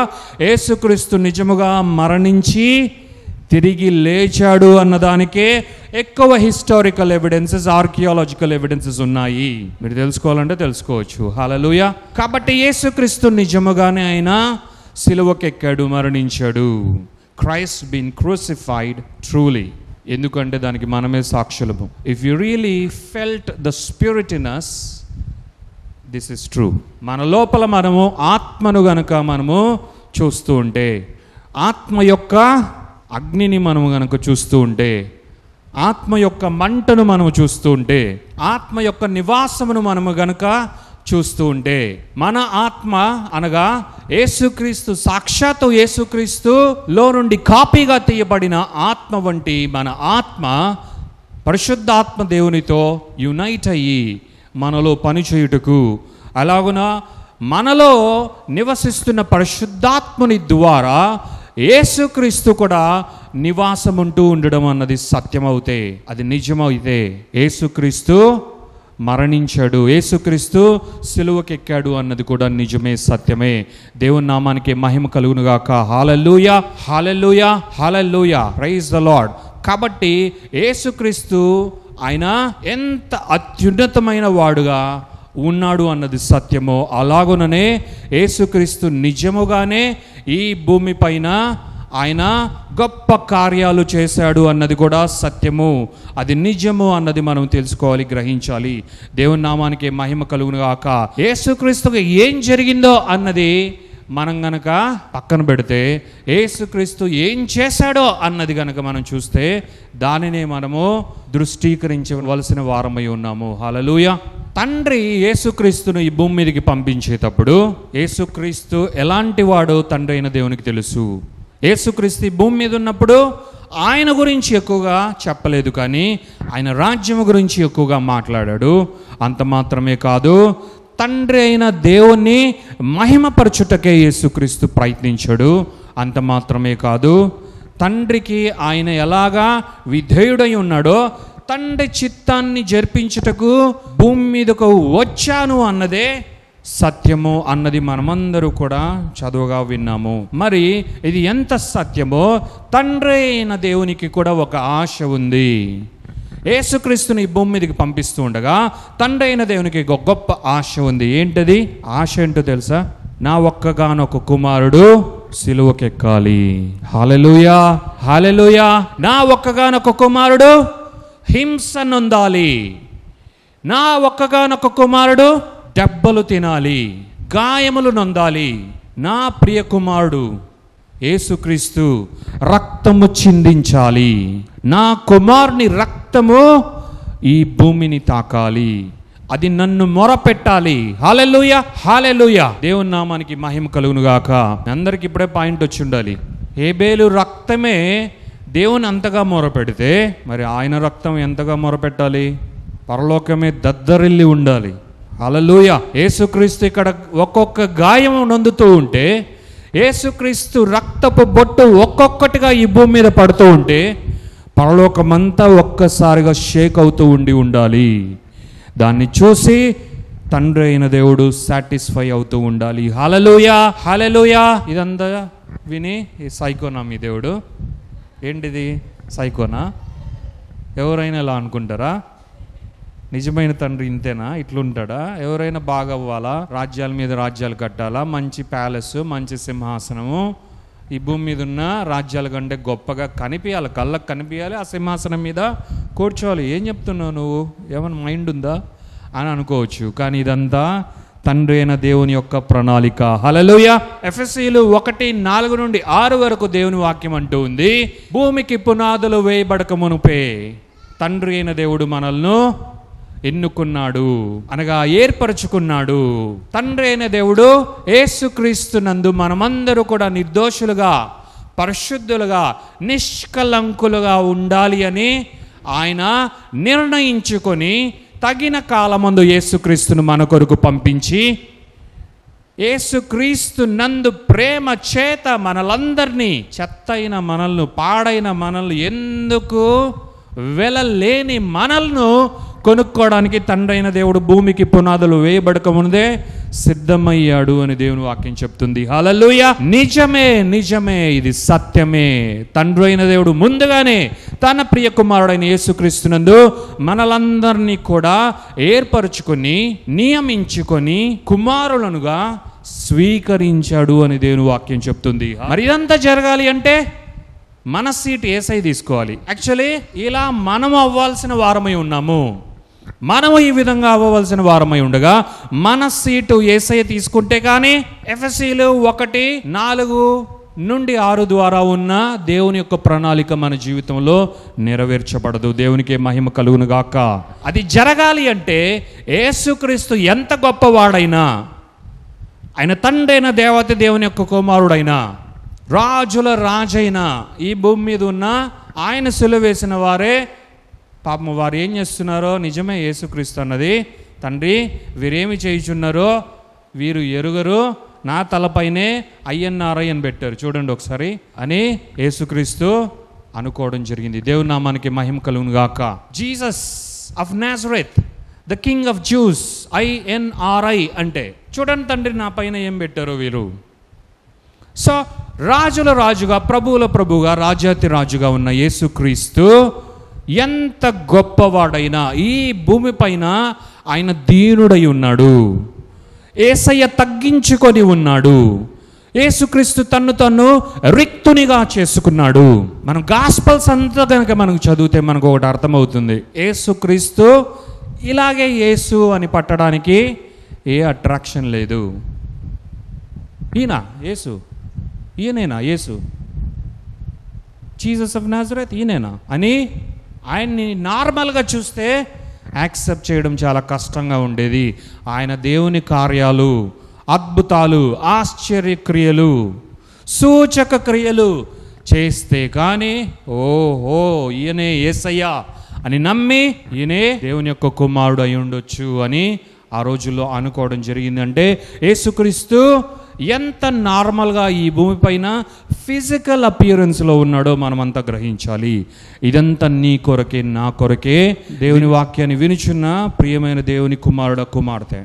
యేసుక్రీస్తు నిజముగా మరణించి తిరిగి లేచాడు అన్నదానికే ఎక్కువ హిస్టారికల్ ఎవిడెన్సెస్, ఆర్కియాలజికల్ ఎవిడెన్సెస్ ఉన్నాయి. మీరు తెలుసుకోవాలంటే తెలుసుకోవచ్చు. హల్లెలూయా. కాబట్టి యేసుక్రీస్తు నిజముగానే ఆయన సిలువకెక్కాడు, మరణించాడు. Christ been crucified truly. ఎందుకంటే దానికి మనమే సాక్షులము. If you really felt the spirit in us, this is true. మన లోపల మనము ఆత్మను గనక మనము చూస్తూ ఉంటే, ఆత్మ యొక్క అగ్నిని మనము గనక చూస్తూ ఉంటే, ఆత్మ యొక్క మంటను మనము చూస్తూ ఉంటే, ఆత్మ యొక్క నివాసమును మనము గనక చూస్తూ ఉంటే, మన ఆత్మ అనగా యేసుక్రీస్తు, సాక్షాత్తు యేసుక్రీస్తులో నుండి కాపీగా తీయబడిన ఆత్మ వంటి మన ఆత్మ పరిశుద్ధాత్మ దేవునితో యునైట్ అయ్యి మనలో పనిచేయుటకు, అలాగున మనలో నివసిస్తున్న పరిశుద్ధాత్మని ద్వారా యేసుక్రీస్తు కూడా నివాసముంటూ ఉండడం అన్నది సత్యమవుతే, అది నిజమైతే, యేసుక్రీస్తు మరణించాడు, యేసుక్రీస్తు సిలువకెక్కాడు అన్నది కూడా నిజమే, సత్యమే. దేవుని నామానికి మహిమ కలుగునుగాక. Hallelujah, hallelujah, hallelujah. Praise the Lord. కాబట్టి యేసుక్రీస్తు ఆయన ఎంత అత్యున్నతమైన వాడుగా ఉన్నాడు అన్నది సత్యమో, అలాగుననే యేసుక్రీస్తు నిజముగానే ఈ భూమి పైన ఆయన గొప్ప కార్యాలు చేశాడు అన్నది కూడా సత్యము, అది నిజము అన్నది మనం తెలుసుకోవాలి, గ్రహించాలి. దేవుని నామానికి మహిమ కలుగును గాక. యేసుక్రీస్తుకి ఏం జరిగిందో అన్నది మనం గనక పక్కన పెడితే, యేసుక్రీస్తు ఏం చేశాడో అన్నది గనక మనం చూస్తే దానినే మనము దృష్టీకరించవలసిన వారమై ఉన్నాము. హల్లెలూయా. తండ్రి యేసుక్రీస్తును ఈ భూమి మీదకి పంపించేటప్పుడు యేసుక్రీస్తు ఎలాంటి వాడో తండ్రి అయిన దేవునికి తెలుసు. యేసుక్రీస్తు ఈ భూమి మీద ఉన్నప్పుడు ఆయన గురించి ఎక్కువగా చెప్పలేదు, కానీ ఆయన రాజ్యం గురించి ఎక్కువగా మాట్లాడాడు. అంత మాత్రమే కాదు, తండ్రి అయిన దేవుణ్ణి మహిమపరచుటకే యేసుక్రీస్తు ప్రయత్నించాడు. అంత మాత్రమే కాదు, తండ్రికి ఆయన ఎలాగా విధేయుడై ఉన్నాడో, తండ్రి చిత్తాన్ని జరిపించుటకు భూమి మీదకు వచ్చాను అన్నదే సత్యము అన్నది మనమందరూ కూడా చదువుగా విన్నాము. మరి ఇది ఎంత సత్యమో, తండ్రి అయిన దేవునికి కూడా ఒక ఆశ ఉంది. యేసుక్రీస్తుని ఈ భూమి మీదకి పంపిస్తూ ఉండగా తండ్రి అయిన దేవునికి ఒక గొప్ప ఆశ ఉంది. ఏంటది? ఆశ ఏంటో తెలుసా? నా ఒక్కగానొక్క కుమారుడు సిలువకెక్కాలి. హల్లెలూయా, హల్లెలూయా. నా ఒక్కగానొక్క కుమారుడు హింస నొందాలి. నా ఒక్కగానొక్క కుమారుడు దెబ్బలు తినాలి, గాయములు నొందాలి. నా ప్రియ కుమారుడు యేసుక్రీస్తు రక్తము చిందించాలి. నా కుమారుని రక్తము ఈ భూమిని తాకాలి, అది నన్ను మొరపెట్టాలి. హల్లెలూయా, హల్లెలూయా. దేవుని నామానికి మహిమ కలుగును గాక. అందరికి ఇప్పుడే పాయింట్ వచ్చి ఉండాలి. హేబేలు రక్తమే దేవుని అంతగా మొరపెడితే మరి ఆయన రక్తం ఎంతగా మొరపెట్టాలి? పరలోకమే దద్దరిల్లి ఉండాలి. హల్లెలూయా. యేసుక్రీస్తు ఇక్కడ ఒక్కొక్క గాయం నొందుతూ ఉంటే, యేసుక్రీస్తు రక్తపు బొట్టు ఒక్కొక్కటిగా ఈ భూమి మీద పడుతూ ఉంటే పరలోకమంతా ఒక్కసారిగా షేక్ అవుతూ ఉండాలి. దాన్ని చూసి తండ్రి అయిన దేవుడు సాటిస్ఫై అవుతూ ఉండాలి. హల్లెలూయా, హల్లెలూయా. ఇదంతా విని ఈ సైకోనా మీ దేవుడు? ఏంటిది సైకోనా? ఎవరైనా ఇలా అనుకుంటారా? నిజమైన తండ్రి ఇంతేనా? ఇట్లుంటాడా? ఎవరైనా బాగా అవ్వాలా, రాజ్యాల మీద రాజ్యాలు కట్టాలా, మంచి ప్యాలెస్, మంచి సింహాసనము, ఈ భూమి మీద ఉన్న రాజ్యాల కంటే గొప్పగా కనిపించాలి, కళ్ళకు కనిపించాలి, ఆ సింహాసనం మీద కూర్చోవాలి. ఏం చెప్తున్నావు నువ్వు? ఏమైనా మైండ్ ఉందా అని అనుకోవచ్చు. కానీ ఇదంతా తండ్రి అయిన దేవుని యొక్క ప్రణాళిక. హల్లెలూయా. ఎఫెసీయులు 1:4-6 వరకు దేవుని వాక్యం అంటూ ఉంది, భూమికి పునాదులు వేయబడక మునుపే తండ్రి అయిన దేవుడు మనల్ని ఎన్నుకున్నాడు, అనగా ఏర్పరచుకున్నాడు. తండ్రి అయిన దేవుడు యేసుక్రీస్తు నందు మనమందరూ కూడా నిర్దోషులుగా, పరిశుద్ధులుగా, నిష్కలంకులుగా ఉండాలి అని ఆయన నిర్ణయించుకొని తగిన కాలమందు యేసుక్రీస్తును మన కొరకు పంపించి యేసుక్రీస్తు నందు ప్రేమ చేత మనలందరినీ, చెత్తైన మనల్ని, పాడైన మనల్ని, ఎందుకు వెలలేని మనల్ని కొనుక్కోవడానికి తండ్రైన దేవుడు భూమికి పునాదులు వేయబడక ముందే సిద్ధమయ్యాడు అని దేవుని వాక్యం చెప్తుంది. హల్లెలూయా. నిజమే, ఇది సత్యమే. తండ్రైన దేవుడు ముందుగానే తన ప్రియ కుమారుడైన యేసుక్రీస్తునందు మనలందరినీ కూడా ఏర్పరచుకొని, నియమించుకొని కుమారులనుగా స్వీకరించాడు అని దేవుని వాక్యం చెప్తుంది. మరి ఇదంతా జరగాలి అంటే మన సీట్ యేసయ్య తీసుకోవాలి. యాక్చువల్లీ ఇలా మనం అవ్వాల్సిన వారమై ఉన్నాము. మనము ఈ విధంగా అవ్వవలసిన వారమై ఉండగా మన సీటు యేసయ్య తీసుకుంటే కానీ ఎఫెసీలు 1:4-6 ద్వారా ఉన్న దేవుని యొక్క ప్రణాళిక మన జీవితంలో నెరవేర్చబడదు. దేవునికి మహిమ కలుగును గాక. అది జరగాలి అంటే యేసుక్రీస్తు ఎంత గొప్పవాడైనా, ఆయన తండ్రైన దేవత దేవుని యొక్క కుమారుడైనా, రాజుల రాజైన ఈ భూమి మీద ఉన్న ఆయన సిలువ వేసిన వారే పాపం వారు ఏం చేస్తున్నారో నిజమే. యేసుక్రీస్తు అన్నది, తండ్రి వీరేమి చేయుచున్నారో వీరు ఎరుగరు, నా తలపైనే INRI అని పెట్టారు చూడండి ఒకసారి అని యేసుక్రీస్తు అనుకోవడం జరిగింది. దేవుని నామానికి మహిమ కలుగును గాక. Jesus of Nazareth, the king of juice, INRI అంటే చూడండి తండ్రి నా పైన ఏం పెట్టారో వీరు. సో రాజుల రాజుగా, ప్రభువుల ప్రభుగా, రాజాతి రాజుగా ఉన్న యేసుక్రీస్తు ఎంత గొప్పవాడైనా ఈ భూమి పైన ఆయన దీనుడై ఉన్నాడు. యేసయ్య తగ్గించుకొని ఉన్నాడు. యేసుక్రీస్తు తన్ను రిక్తునిగా చేసుకున్నాడు. మనం గాస్పల్స్ అంతా కనుక మనకు చదివితే మనకు ఒకటి అర్థమవుతుంది. యేసుక్రీస్తు ఇలాగే యేసు అని పట్టడానికి ఏ అట్రాక్షన్ లేదు. ఈయనేనా యేసు, జీసస్ ఆఫ్ నాజరేత్ ఈయనేనా అని ఆయన్ని నార్మల్గా చూస్తే యాక్సెప్ట్ చేయడం చాలా కష్టంగా ఉండేది. ఆయన దేవుని కార్యాలు, అద్భుతాలు, ఆశ్చర్యక్రియలు, సూచక క్రియలు చేస్తే కానీ ఓహో ఈయనే యేసయ్య అని నమ్మి ఈయనే దేవుని యొక్క కుమారుడు అయి ఉండొచ్చు అని ఆ రోజుల్లో అనుకోవడం జరిగింది. అంటే యేసుక్రీస్తు ఎంత నార్మల్గా ఈ భూమిపైన ఫిజికల్ అపియరెన్స్లో ఉన్నాడో మనమంతా గ్రహించాలి. ఇదంతా నీ కొరకే, నా కొరకే. దేవుని వాక్యాన్ని వినుచున్న ప్రియమైన దేవుని కుమారుడ, కుమార్తె,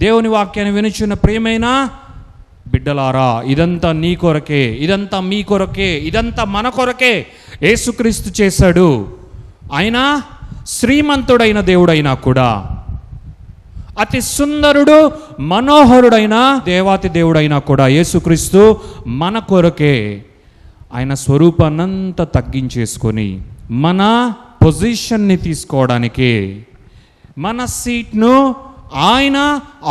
దేవుని వాక్యాన్ని వినుచున్న ప్రియమైన బిడ్డలారా, ఇదంతా నీ కొరకే, ఇదంతా మీ కొరకే, ఇదంతా మన కొరకే యేసుక్రీస్తు చేశాడు. ఆయన శ్రీమంతుడైన దేవుడైనా కూడా, అతి సుందరుడు మనోహరుడైన దేవాతి దేవుడైనా కూడా యేసుక్రీస్తు మన కొరకే ఆయన స్వరూపాన్నంతా తగ్గించేసుకొని మన పొజిషన్ని తీసుకోవడానికే, మన సీట్ను ఆయన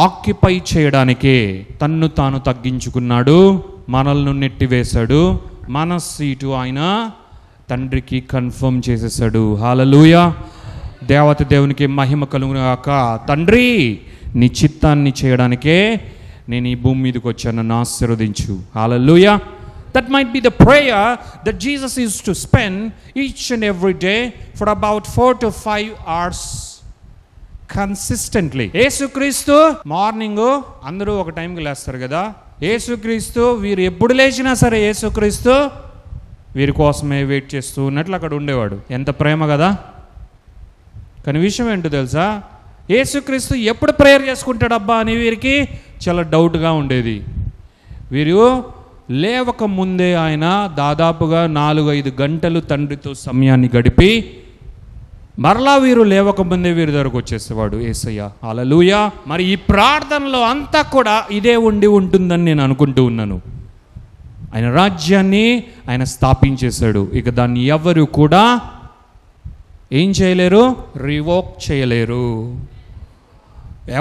ఆక్యుపై చేయడానికే తన్ను తాను తగ్గించుకున్నాడు. మనల్ని నెట్టివేశాడు. మన సీటు ఆయన తండ్రికి కన్ఫర్మ్ చేసేసాడు. హల్లెలూయా. దేవత దేవునికి మహిమ కలుగును గాక. తండ్రి నీ చిత్తాన్ని చేయడానికే నేను ఈ భూమి మీదకి వచ్చాను, నన్ను ఆశీర్వదించు. హల్లెలూయా. That might be the prayer that Jesus used to spend each and every day for about 4 to 5 hours consistently. యేసుక్రీస్తు మార్నింగ్ అందరూ ఒక టైంకి లేస్తారు కదా. యేసుక్రీస్తు వీరు ఎప్పుడు లేచినా సరే యేసుక్రీస్తు వీరి కోసమే వెయిట్ చేస్తూ ఉన్నట్లు అక్కడ ఉండేవాడు. ఎంత ప్రేమ కదా. కానీ విషయం ఏంటో తెలుసా, యేసుక్రీస్తు ఎప్పుడు ప్రేయర్ చేసుకుంటాడబ్బా అని వీరికి చాలా డౌట్గా ఉండేది. వీరు లేవక ముందే ఆయన దాదాపుగా 4-5 గంటలు తండ్రితో సమయాన్ని గడిపి మరలా వీరు లేవక ముందే వీరి దగ్గరకు వచ్చేసేవాడు యేసయ్య. హల్లెలూయా. మరి ఈ ప్రార్థనలో అంతా కూడా ఇదే ఉంటుందని నేను అనుకుంటూ ఉన్నాను. ఆయన రాజ్యాన్ని ఆయన స్థాపించేశాడు. ఇక దాన్ని ఎవరు కూడా ఏం చేయలేరు, రివోక్ చేయలేరు.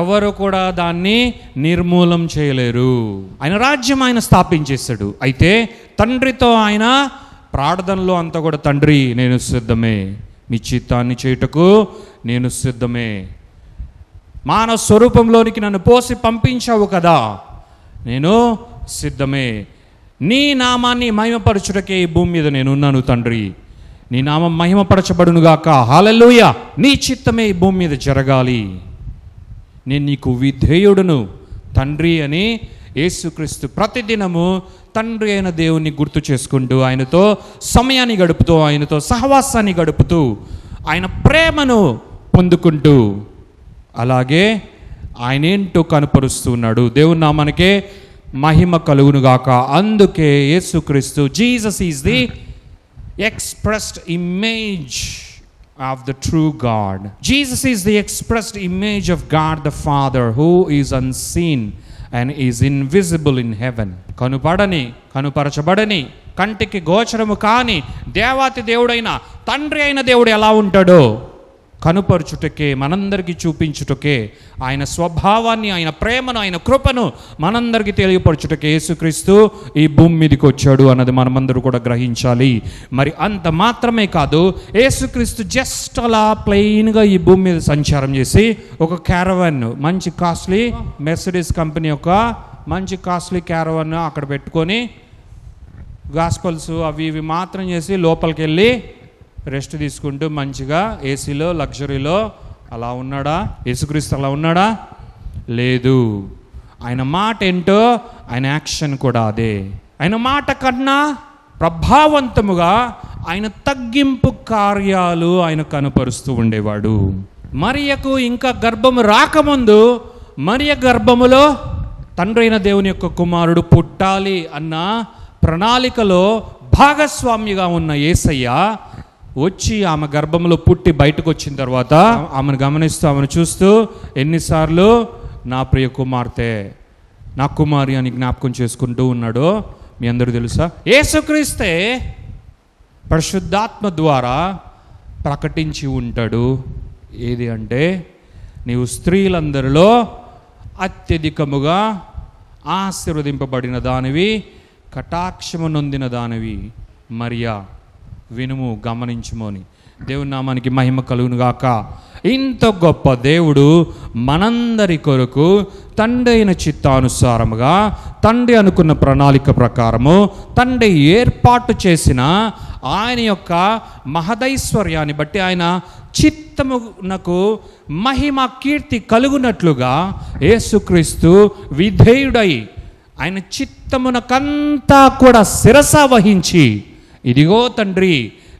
ఎవరు కూడా దాన్ని నిర్మూలం చేయలేరు. ఆయన రాజ్యం ఆయన స్థాపించేశాడు. అయితే తండ్రితో ఆయన ప్రార్థనలో అంతా కూడా, తండ్రి నేను సిద్ధమే, నీ చిత్తాన్ని చేయుటకు నేను సిద్ధమే, మానవ స్వరూపంలోనికి నన్ను పోసి పంపించావు కదా, నేను సిద్ధమే, నీ నామాన్ని మహిమపరచుటకే ఈ భూమి మీద నేను ఉన్నాను తండ్రి, నీ నామం మహిమపరచబడునుగాక. హల్లెలూయా. నీ చిత్తమే ఈ భూమి మీద జరగాలి. నేను నీకు విధేయుడును, తండ్రి అని యేసుక్రీస్తు ప్రతిదినము తండ్రి అయిన దేవుణ్ణి గుర్తు చేసుకుంటూ, ఆయనతో సమయాన్ని గడుపుతూ, ఆయనతో సహవాసాన్ని గడుపుతూ, ఆయన ప్రేమను పొందుకుంటూ, అలాగే ఆయన ఏంటో కనపరుస్తూ ఉన్నాడు. దేవుని నామానికే మహిమ కలుగునుగాక. అందుకే యేసుక్రీస్తు, Jesus is the expressed image of the true God. Jesus is the expressed image of God the Father, who is unseen and is invisible in heaven. కనుపడని, కనుపరచబడని, కంటికి గోచరము కాని దేవాతి దేవుడైన తండ్రి అయిన దేవుడు ఎలా ఉంటాడో కనుపరచుటకే, మనందరికీ చూపించుటకే, ఆయన స్వభావాన్ని, ఆయన ప్రేమను, ఆయన కృపను మనందరికీ తెలియపరచుటకే యేసుక్రీస్తు ఈ భూమి మీదకి వచ్చాడు అన్నది మనమందరూ కూడా గ్రహించాలి. మరి అంత మాత్రమే కాదు, యేసుక్రీస్తు జస్ట్ అలా ప్లెయిన్గా ఈ భూమి మీద సంచారం చేసి ఒక క్యారవాన్, మంచి కాస్ట్లీ మెర్సిడీస్ కంపెనీ యొక్క మంచి కాస్ట్లీ క్యారవాన్ అక్కడ పెట్టుకొని గాస్పల్స్ అవి ఇవి మాత్రం చేసి లోపలికి వెళ్ళి రెస్ట్ తీసుకుంటూ మంచిగా ఏసీలో లగ్జరీలో అలా ఉన్నాడా? యేసుక్రీస్తు అలా ఉన్నాడా? లేదు. ఆయన మాట ఏంటో ఆయన యాక్షన్ కూడా అదే. ఆయన మాట కన్నా ప్రభావవంతముగా ఆయన తగ్గింపు కార్యాలు ఆయన కనపరుస్తూ ఉండేవాడు. మరియకు ఇంకా గర్భము రాకముందు మరియ గర్భములో తండ్రి అయిన దేవుని యొక్క కుమారుడు పుట్టాలి అన్న ప్రణాళికలో భాగస్వామిగా ఉన్న యేసయ్య వచ్చి ఆమె గర్భంలో పుట్టి బయటకు వచ్చిన తర్వాత ఆమెను గమనిస్తూ, ఆమెను చూస్తూ ఎన్నిసార్లు నా ప్రియ కుమార్తె, నా కుమారి అని జ్ఞాపకం చేసుకుంటూ ఉన్నాడో మీ అందరూ తెలుసా? యేసుక్రీస్తే పరిశుద్ధాత్మ ద్వారా ప్రకటించి ఉంటాడు. ఏది అంటే, నీవు స్త్రీలందరిలో అత్యధికముగా ఆశీర్వదింపబడిన దానివి, కటాక్షము నొందిన దానివి మరియా, వినుము, గమనించుము అని. దేవుని నామానికి మహిమ కలుగునుగాక. ఇంత గొప్ప దేవుడు మనందరి కొరకు తండ్రి అయిన చిత్తానుసారముగా, తండ్రి అనుకున్న ప్రణాళిక ప్రకారము, తండ్రి ఏర్పాటు చేసిన ఆయన యొక్క మహదైశ్వర్యాన్ని బట్టి, ఆయన చిత్తమునకు మహిమ కీర్తి కలుగునట్లుగా యేసుక్రీస్తు విధేయుడై ఆయన చిత్తమునకంతా కూడా శిరస వహించి, ఇదిగో తండ్రి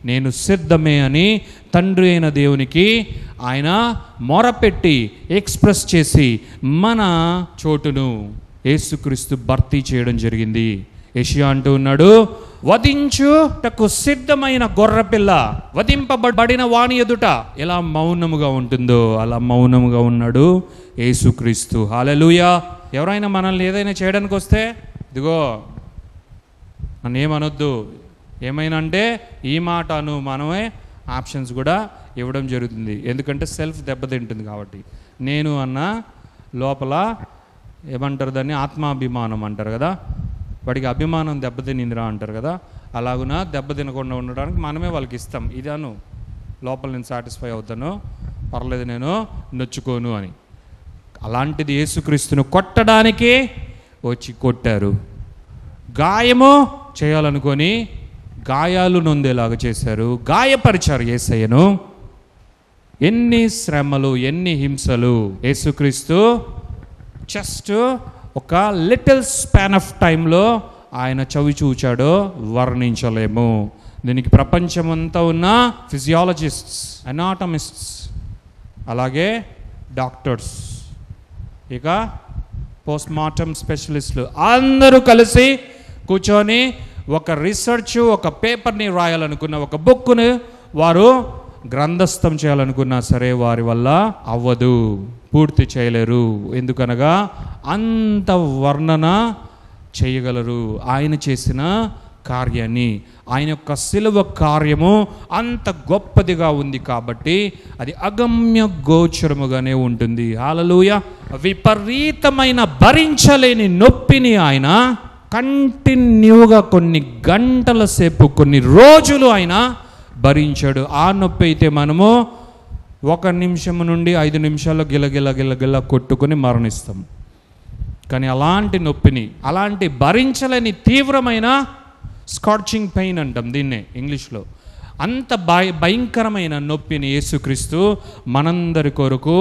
నేను సిద్ధమే అని తండ్రి అయిన దేవునికి ఆయన మొరపెట్టి ఎక్స్ప్రెస్ చేసి మన చోటును యేసుక్రీస్తు భర్తీ చేయడం జరిగింది. యెషయా అంటూ ఉన్నాడు, వధించుటకు సిద్ధమైన గొర్రెపిల్ల వధింపబడిన వాని ఎదుట ఎలా మౌనముగా ఉంటుందో అలా మౌనముగా ఉన్నాడు యేసుక్రీస్తు. హల్లెలూయా. ఎవరైనా మనల్ని ఏదైనా చేయడానికి వస్తే, ఇదిగో నన్ను ఏమనొద్దు, ఏమైనా అంటే ఈ మాటను మనమే ఆప్షన్స్ కూడా ఇవ్వడం జరుగుతుంది. ఎందుకంటే సెల్ఫ్ దెబ్బతింటుంది కాబట్టి. నేను అన్న లోపల ఏమంటారు దాన్ని, ఆత్మాభిమానం అంటారు కదా, వాడికి అభిమానం దెబ్బతినిందిరా అంటారు కదా, అలాగున దెబ్బతినకుండా ఉండడానికి మనమే వాళ్ళకి ఇస్తాం. ఇదాను లోపల నేను సాటిస్ఫై అవుతాను, పర్లేదు నేను నొచ్చుకోను అని. అలాంటిది యేసుక్రీస్తును కొట్టడానికి వచ్చి కొట్టారు. గాయము చేయాలనుకొని గాయాలు నొందేలాగా చేశారు, గాయపరిచారు యేసయ్యను. ఎన్ని శ్రమలు, ఎన్ని హింసలు. యేసుక్రీస్తు జస్ట్ ఒక లిటిల్ స్పాన్ ఆఫ్ టైంలో ఆయన చవి చూచాడో వర్ణించలేము. దీనికి ప్రపంచమంతా ఉన్న ఫిజియాలజిస్ట్స్, అనాటమిస్ట్స్, అలాగే డాక్టర్స్, ఇక పోస్ట్ మార్టం స్పెషలిస్టులు అందరూ కలిసి కూర్చొని ఒక రీసెర్చ్, ఒక పేపర్ని రాయాలనుకున్న, ఒక బుక్ని వారు గ్రంథస్థం చేయాలనుకున్నా సరే వారి వల్ల అవ్వదు, పూర్తి చేయలేరు. ఎందుకనగా అంత వర్ణన చేయగలరు ఆయన చేసిన కార్యాన్ని. ఆయన యొక్క శిలువ కార్యము అంత గొప్పదిగా ఉంది కాబట్టి అది అగమ్య గోచరముగానే ఉంటుంది. హల్లెలూయా. విపరీతమైన భరించలేని నొప్పిని ఆయన కంటిన్యూగా కొన్ని గంటల సేపు, కొన్ని రోజులు ఆయన భరించాడు. ఆ నొప్పి అయితే మనము 1 నిమిషం నుండి 5 నిమిషాల్లో గిలగిల కొట్టుకొని మరణిస్తాం. కానీ అలాంటి నొప్పిని, అలాంటి భరించలేని తీవ్రమైన స్కార్చింగ్ పెయిన్ అంటాం దీన్నే ఇంగ్లీష్లో, అంత భయంకరమైన నొప్పిని యేసుక్రీస్తు మనందరి కొరకు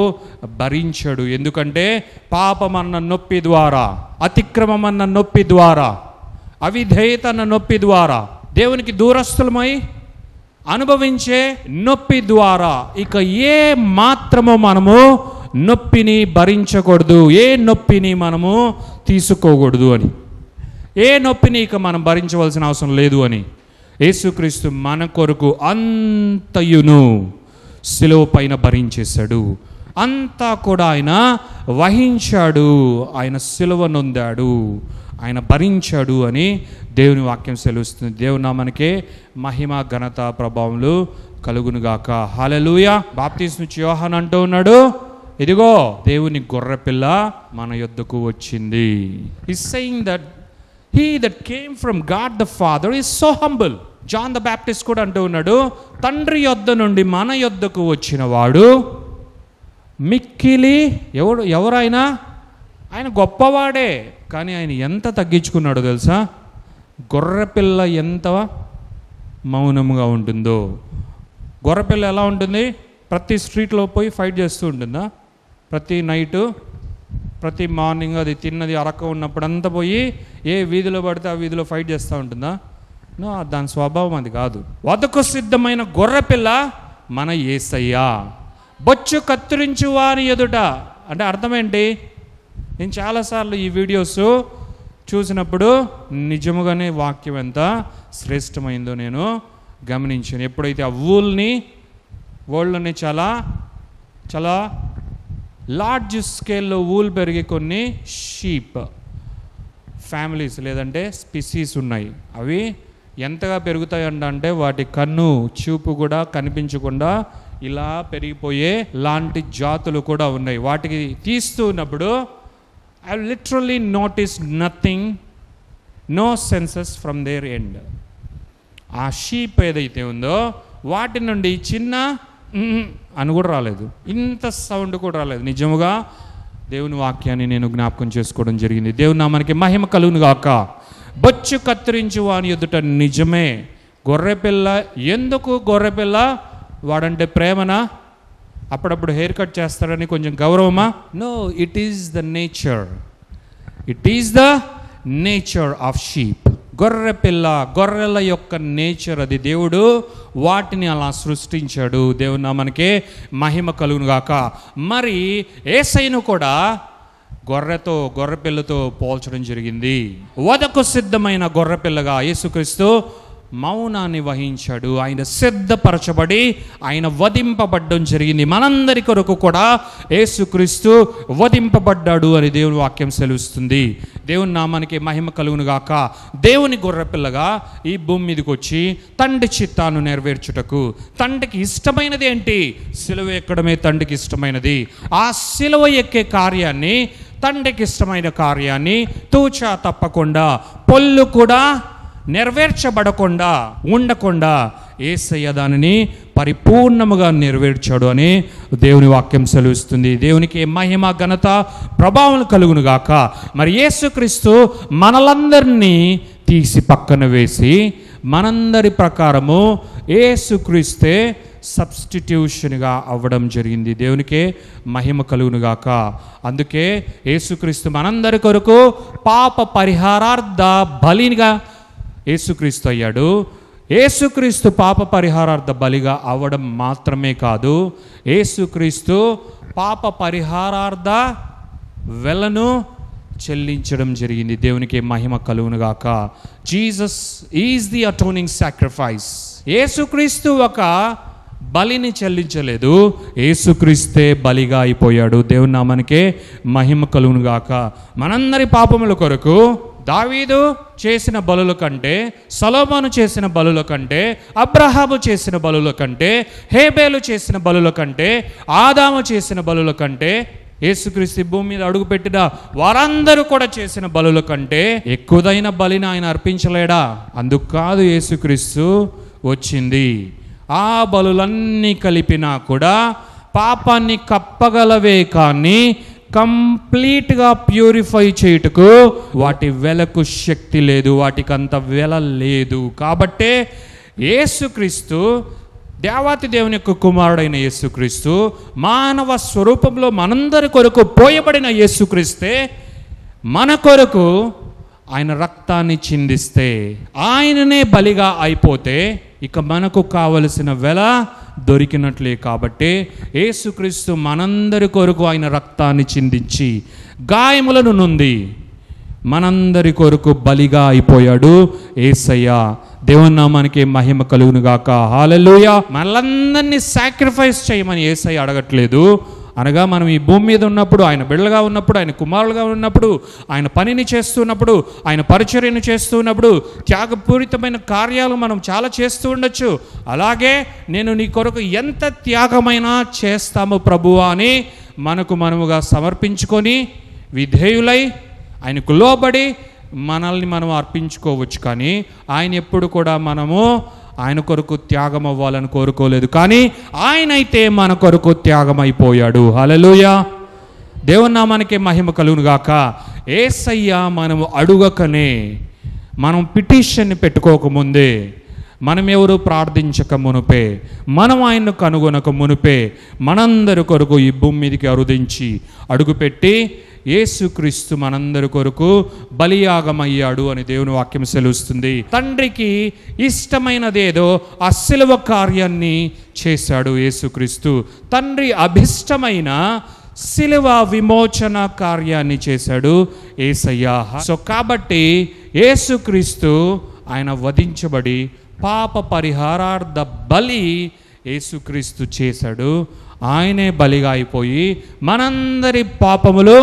భరించాడు. ఎందుకంటే పాపం అన్న నొప్పి ద్వారా, అతిక్రమం అన్న నొప్పి ద్వారా, అవిధేయత అన్న నొప్పి ద్వారా, దేవునికి దూరస్తులమై అనుభవించే నొప్పి ద్వారా ఇక ఏ మాత్రమో మనము నొప్పిని భరించకూడదు, ఏ నొప్పిని మనము తీసుకోకూడదు అని, ఏ నొప్పిని ఇక మనం భరించవలసిన అవసరం లేదు అని యేసుక్రీస్తు మన కొరకు అంతయును శిలువ పైన భరించేశాడు. అంతా కూడా ఆయన వహించాడు, ఆయన శిలువ నొందాడు, ఆయన భరించాడు అని దేవుని వాక్యం సెలవుస్తుంది. దేవుని నామమునకే మహిమ ఘనత ప్రభావములు కలుగునుగాక. హల్లెలూయా. బాప్తిస్మం ఇచ్చే యోహాను అంటూ ఉన్నాడు, ఇదిగో దేవుని గొర్రెపిల్ల మన యొద్దకు వచ్చింది. He's saying that he that came from God the Father is so humble. John the Baptist కూడా అంటూ ఉన్నాడు, తండ్రి యొద్ద నుండి మన యొద్దకు వచ్చిన వాడు మిక్కిలి ఎవరైనా ఆయన గొప్పవాడే, కానీ ఆయన ఎంత తగ్గించుకున్నాడో తెలుసా? గొర్రెపిల్ల ఎంత మౌనముగా ఉంటుందో. గొర్రెపిల్ల ఎలా ఉంటుంది? ప్రతి స్ట్రీట్లో పోయి ఫైట్ చేస్తూ ఉంటుందా? ప్రతి నైటు, ప్రతి మార్నింగ్ అది తిన్నది అరక్క ఉన్నప్పుడంతా పోయి ఏ వీధిలో పడితే ఆ వీధిలో ఫైట్ చేస్తూ ఉంటుందా? నో, దాని స్వభావం అది కాదు. వధకు సిద్ధమైన గొర్రెపిల్ల మన యేసయ్య. బొచ్చు కత్తిరించు వాని ఎదుట అంటే అర్థం ఏంటి? నేను చాలాసార్లు ఈ వీడియోస్ చూసినప్పుడు నిజముగానే వాక్యం ఎంత శ్రేష్టమైందో నేను గమనించాను. ఎప్పుడైతే ఆ వరల్డ్లోనే చాలా చాలా లార్జ్ స్కేల్లో ఊల్ పెరిగి కొన్ని షీప్ ఫ్యామిలీస్ లేదంటే స్పీసీస్ ఉన్నాయి. అవి ఎంతగా పెరుగుతాయంటే వాటి కన్ను చూపు కూడా కనిపించకుండా ఇలా పెరిగిపోయే లాంటి జాతులు కూడా ఉన్నాయి. వాటికి తీస్తూ ఉన్నప్పుడు I literally noticed nothing, no senses from their end. ఆ షీప్ ఏదైతే ఉందో వాటి నుండి చిన్న అని కూడా రాలేదు, ఇంత సౌండ్ కూడా రాలేదు. నిజముగా దేవుని వాక్యాన్ని నేను జ్ఞాపకం చేసుకోవడం జరిగింది. దేవుని నామానికి మహిమ కలుగును గాక. బొచ్చు కత్తిరించు వాని ఎదుట నిజమే. గొర్రెపిల్ల ఎందుకు? గొర్రెపిల్ల వాడంటే ప్రేమనా? అప్పుడప్పుడు హెయిర్ కట్ చేస్తాడని కొంచెం గౌరవమా? No, it is the nature. It is the nature of sheep. గొర్రెపిల్ల, గొర్రెల యొక్క నేచర్ అది. దేవుడు వాటిని అలా సృష్టించాడు. దేవుని నామానికే మహిమ కలుగును గాక. మరి యేసయ్యను కూడా గొర్రెపిల్లతో పోల్చడం జరిగింది. వధకు సిద్ధమైన గొర్రెపిల్లగా యేసుక్రీస్తు మౌనాన్ని వహించాడు. ఆయన సిద్ధపరచబడి ఆయన వధింపబడ్డం జరిగింది. మనందరి కొరకు కూడా యేసుక్రీస్తు వధింపబడ్డాడు అని దేవుని వాక్యం సెలవుస్తుంది. దేవుని నామానికి మహిమ కలుగును గాక. దేవుని గొర్రెపిల్లగా ఈ భూమి మీదకి వచ్చి తండ్రి చిత్తాన్ని నెరవేర్చుటకు, తండ్రికి ఇష్టమైనది ఏంటి? సిలువ ఎక్కడమే తండ్రికి ఇష్టమైనది. ఆ సిలువ ఎక్కే కార్యాన్ని, తండ్రికి ఇష్టమైన కార్యాన్ని తూచా తప్పకుండా, పొల్లు కూడా నెరవేర్చబడకుండా ఉండకుండా యేసయ్య దానిని పరిపూర్ణముగా నెరవేర్చాడు అని దేవుని వాక్యం సెలవిస్తుంది. దేవునికి మహిమ ఘనత ప్రభావం కలుగును గాక. మరి యేసుక్రీస్తు మనలందరినీ తీసి పక్కన వేసి మనందరి ప్రకారము యేసుక్రీస్తే సబ్స్టిట్యూషన్గా అవ్వడం జరిగింది. దేవునికే మహిమ కలుగును గాక. అందుకే యేసుక్రీస్తు మనందరి కొరకు పాప పరిహారార్థ బలిగా యేసుక్రీస్తు అయ్యాడు. యేసుక్రీస్తు పాప పరిహారార్థ బలిగా అవ్వడం మాత్రమే కాదు, యేసుక్రీస్తు పాప పరిహారార్థ వెలను చెల్లించడం జరిగింది. దేవునికి మహిమ కలుగును గాక. Jesus is the atoning sacrifice. యేసుక్రీస్తు ఒక బలిని చెల్లించలేదు, యేసుక్రీస్తే బలిగా అయిపోయాడు. దేవుని నామానికే మహిమ కలుగును గాక. మనందరి పాపముల కొరకు దావీదు చేసిన బలుల కంటే, సొలొమోను చేసిన బలుల కంటే, అబ్రహాము చేసిన బలుల కంటే, హేబేలు చేసిన బలుల కంటే, ఆదాము చేసిన బలుల కంటే, యేసుక్రీస్తు భూమి మీద అడుగుపెట్టిన వారందరూ కూడా చేసిన బలుల కంటే ఎక్కువదైన బలిని ఆయన అర్పించలేడా? అందుకు కాదు యేసుక్రీస్తు వచ్చింది. ఆ బలులన్నీ కలిపినా కూడా పాపాన్ని కప్పగలవే కానీ కంప్లీట్గా ప్యూరిఫై చేయుటకు వాటి వెలకు శక్తి లేదు, వాటికి అంత వెల లేదు. కాబట్టే యేసుక్రీస్తు దేవాతి దేవుని యొక్క కుమారుడైన యేసుక్రీస్తు మానవ స్వరూపంలో మనందరి కొరకు పోయబడిన యేసుక్రీస్తే మన కొరకు ఆయన రక్తాన్ని చిందిస్తే, ఆయననే బలిగా అయిపోతే ఇక మనకు కావలసిన వెల దొరికినట్లే. కాబట్టి యేసుక్రీస్తు మనందరి కొరకు ఆయన రక్తాన్ని చిందించి గాయములను నొంది మనందరి కొరకు బలిగా అయిపోయాడు యేసయ్య. దేవుని నామానికి మహిమ కలుగును గాక. హల్లెలూయా. మనలందరినీ సాక్రిఫైస్ చేయమని యేసయ్య అడగట్లేదు. అనగా మనం ఈ భూమి మీద ఉన్నప్పుడు, ఆయన బిడ్డలుగా ఉన్నప్పుడు, ఆయన కుమారులుగా ఉన్నప్పుడు, ఆయన పనిని చేస్తున్నప్పుడు, ఆయన పరిచర్యను చేస్తున్నప్పుడు త్యాగపూరితమైన కార్యాలు మనం చాలా చేస్తూ ఉండొచ్చు. అలాగే నేను నీ కొరకు ఎంత త్యాగమైనా చేస్తాము ప్రభువా అని మనకు మనముగా సమర్పించుకొని విధేయులై ఆయనకు లోబడి మనల్ని మనం అర్పించుకోవచ్చు. కానీ ఆయన ఎప్పుడు కూడా మనము ఆయన కొరకు త్యాగం అవ్వాలని కోరుకోలేదు. కానీ ఆయన అయితే మన కొరకు త్యాగం అయిపోయాడు. హల్లెలూయా. దేవుని నామానికి మహిమ కలుగును గాక. యేసయ్య మనము అడుగకనే, మనం పిటిషన్ని పెట్టుకోకముందే, మనం ఎవరు ప్రార్థించక మునుపే, మనం ఆయన్ను కనుగొనక మునుపే మనందరి కొరకు ఈ భూమి మీదకి అరుదించి అడుగుపెట్టి యేసుక్రీస్తు మనందరి కొరకు బలియాగమయ్యాడు అని దేవుని వాక్యం సెలవుస్తుంది. తండ్రికి ఇష్టమైనదేదో ఆ శిలువ కార్యాన్ని చేశాడు యేసుక్రీస్తు. తండ్రి అభిష్టమైన శిలువ విమోచన కార్యాన్ని చేశాడు యేసయ్య. సో కాబట్టి యేసుక్రీస్తు ఆయన వధించబడి పాప పరిహారార్థ బలి యేసుక్రీస్తు చేశాడు. ఆయనే బలిగా అయిపోయి మనందరి పాపములు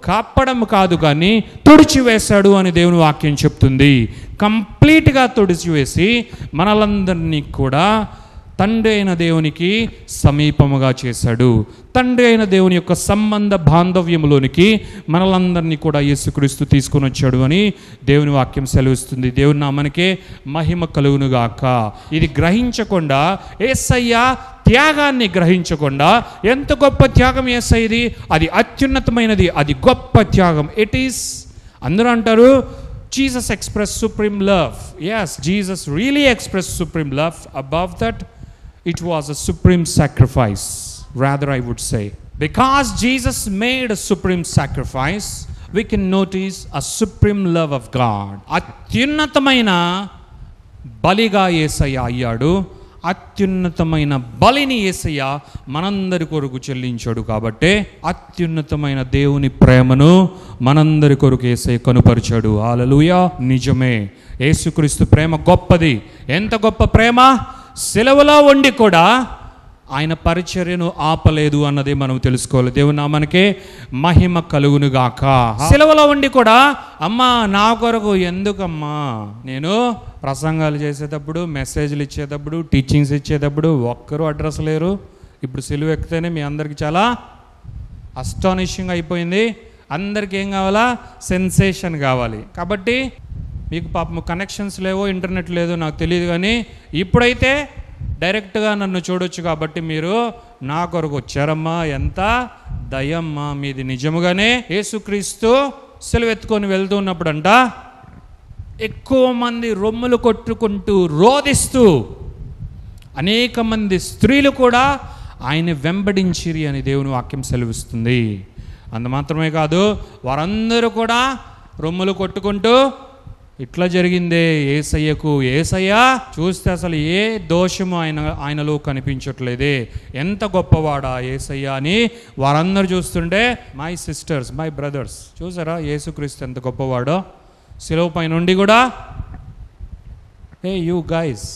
కాపడం కాదు కానీ తుడిచివేశాడు అని దేవుని వాక్యం చెప్తుంది. కంప్లీట్గా తుడిచివేసి మనలందరినీ కూడా తండ్రి అయిన దేవునికి సమీపముగా చేశాడు. తండ్రి అయిన దేవుని యొక్క సంబంధ బాంధవ్యములోనికి మనలందరినీ కూడా యేసుక్రీస్తు తీసుకొని వచ్చాడు అని దేవుని వాక్యం సెలవిస్తుంది. దేవుని నామానికే మహిమ కలుగునుగాక. ఇది గ్రహించకుండా, యేసయ్య త్యాగాన్ని గ్రహించకుండా, ఎంత గొప్ప త్యాగం యేసయ్యది, అది అత్యున్నతమైనది, అది గొప్ప త్యాగం. ఇట్ ఈస్, అందరూ అంటారు Jesus expressed supreme love. Yes, Jesus really expressed supreme love. Above that, it was a supreme sacrifice. Rather, I would say, because Jesus made a supreme sacrifice, we can notice a supreme love of God. అత్యున్నతమైన బలిగా యేసయ్య అయ్యాడు. అత్యున్నతమైన బలిని యేసయ్య మనందరి కొరకు చెల్లించాడు. కాబట్టి అత్యున్నతమైన దేవుని ప్రేమను మనందరి కొరకు యేసయ్య కనుపరిచాడు. హల్లెలూయా. నిజమే, యేసుక్రీస్తు ప్రేమ గొప్పది. ఎంత గొప్ప ప్రేమ! సిలువలో ఉండి కూడా ఆయన పరిచర్యను ఆపలేదు అన్నది మనం తెలుసుకోవాలి. దేవుని నామానికే మహిమ కలుగునుగాక. సిలువలో ఉండి కూడా, అమ్మా నా కొరకు ఎందుకమ్మా, నేను ప్రసంగాలు చేసేటప్పుడు, మెసేజ్లు ఇచ్చేటప్పుడు, టీచింగ్స్ ఇచ్చేటప్పుడు ఒక్కరూ అడ్రస్ లేరు. ఇప్పుడు సిలువ ఎక్కితేనే మీ అందరికీ చాలా అస్టానిషింగ్ అయిపోయింది. అందరికీ ఏం కావాలా? సెన్సేషన్ కావాలి. కాబట్టి మీకు పాపం కనెక్షన్స్ లేవో, ఇంటర్నెట్ లేదో నాకు తెలియదు, కానీ ఇప్పుడైతే డైరెక్ట్గా నన్ను చూడొచ్చు. కాబట్టి మీరు నా కొరకు వచ్చారమ్మా, ఎంత దయమ్మా మీది. నిజముగానే యేసుక్రీస్తు సిలువెత్తుకొని వెళ్తున్నప్పుడంట ఎక్కువ మంది రొమ్ములు కొట్టుకుంటూ రోదిస్తూ అనేక మంది స్త్రీలు కూడా ఆయన వెంబడించిరి అని దేవుని వాక్యం సెలవిస్తుంది. అంత మాత్రమే కాదు, వారందరూ కూడా రొమ్ములు కొట్టుకుంటూ ఇట్లా జరిగిందే యేసయ్యకు, యేసయ్య చూస్తే అసలు ఏ దోషము ఆయనలో కనిపించట్లేదే, ఎంత గొప్పవాడా యేసయ్య అని వారందరూ చూస్తుంటే, మై సిస్టర్స్, మై బ్రదర్స్, చూసారా యేసుక్రీస్తు ఎంత గొప్పవాడో. శిలువ పై నుండి కూడా హే యూ గైస్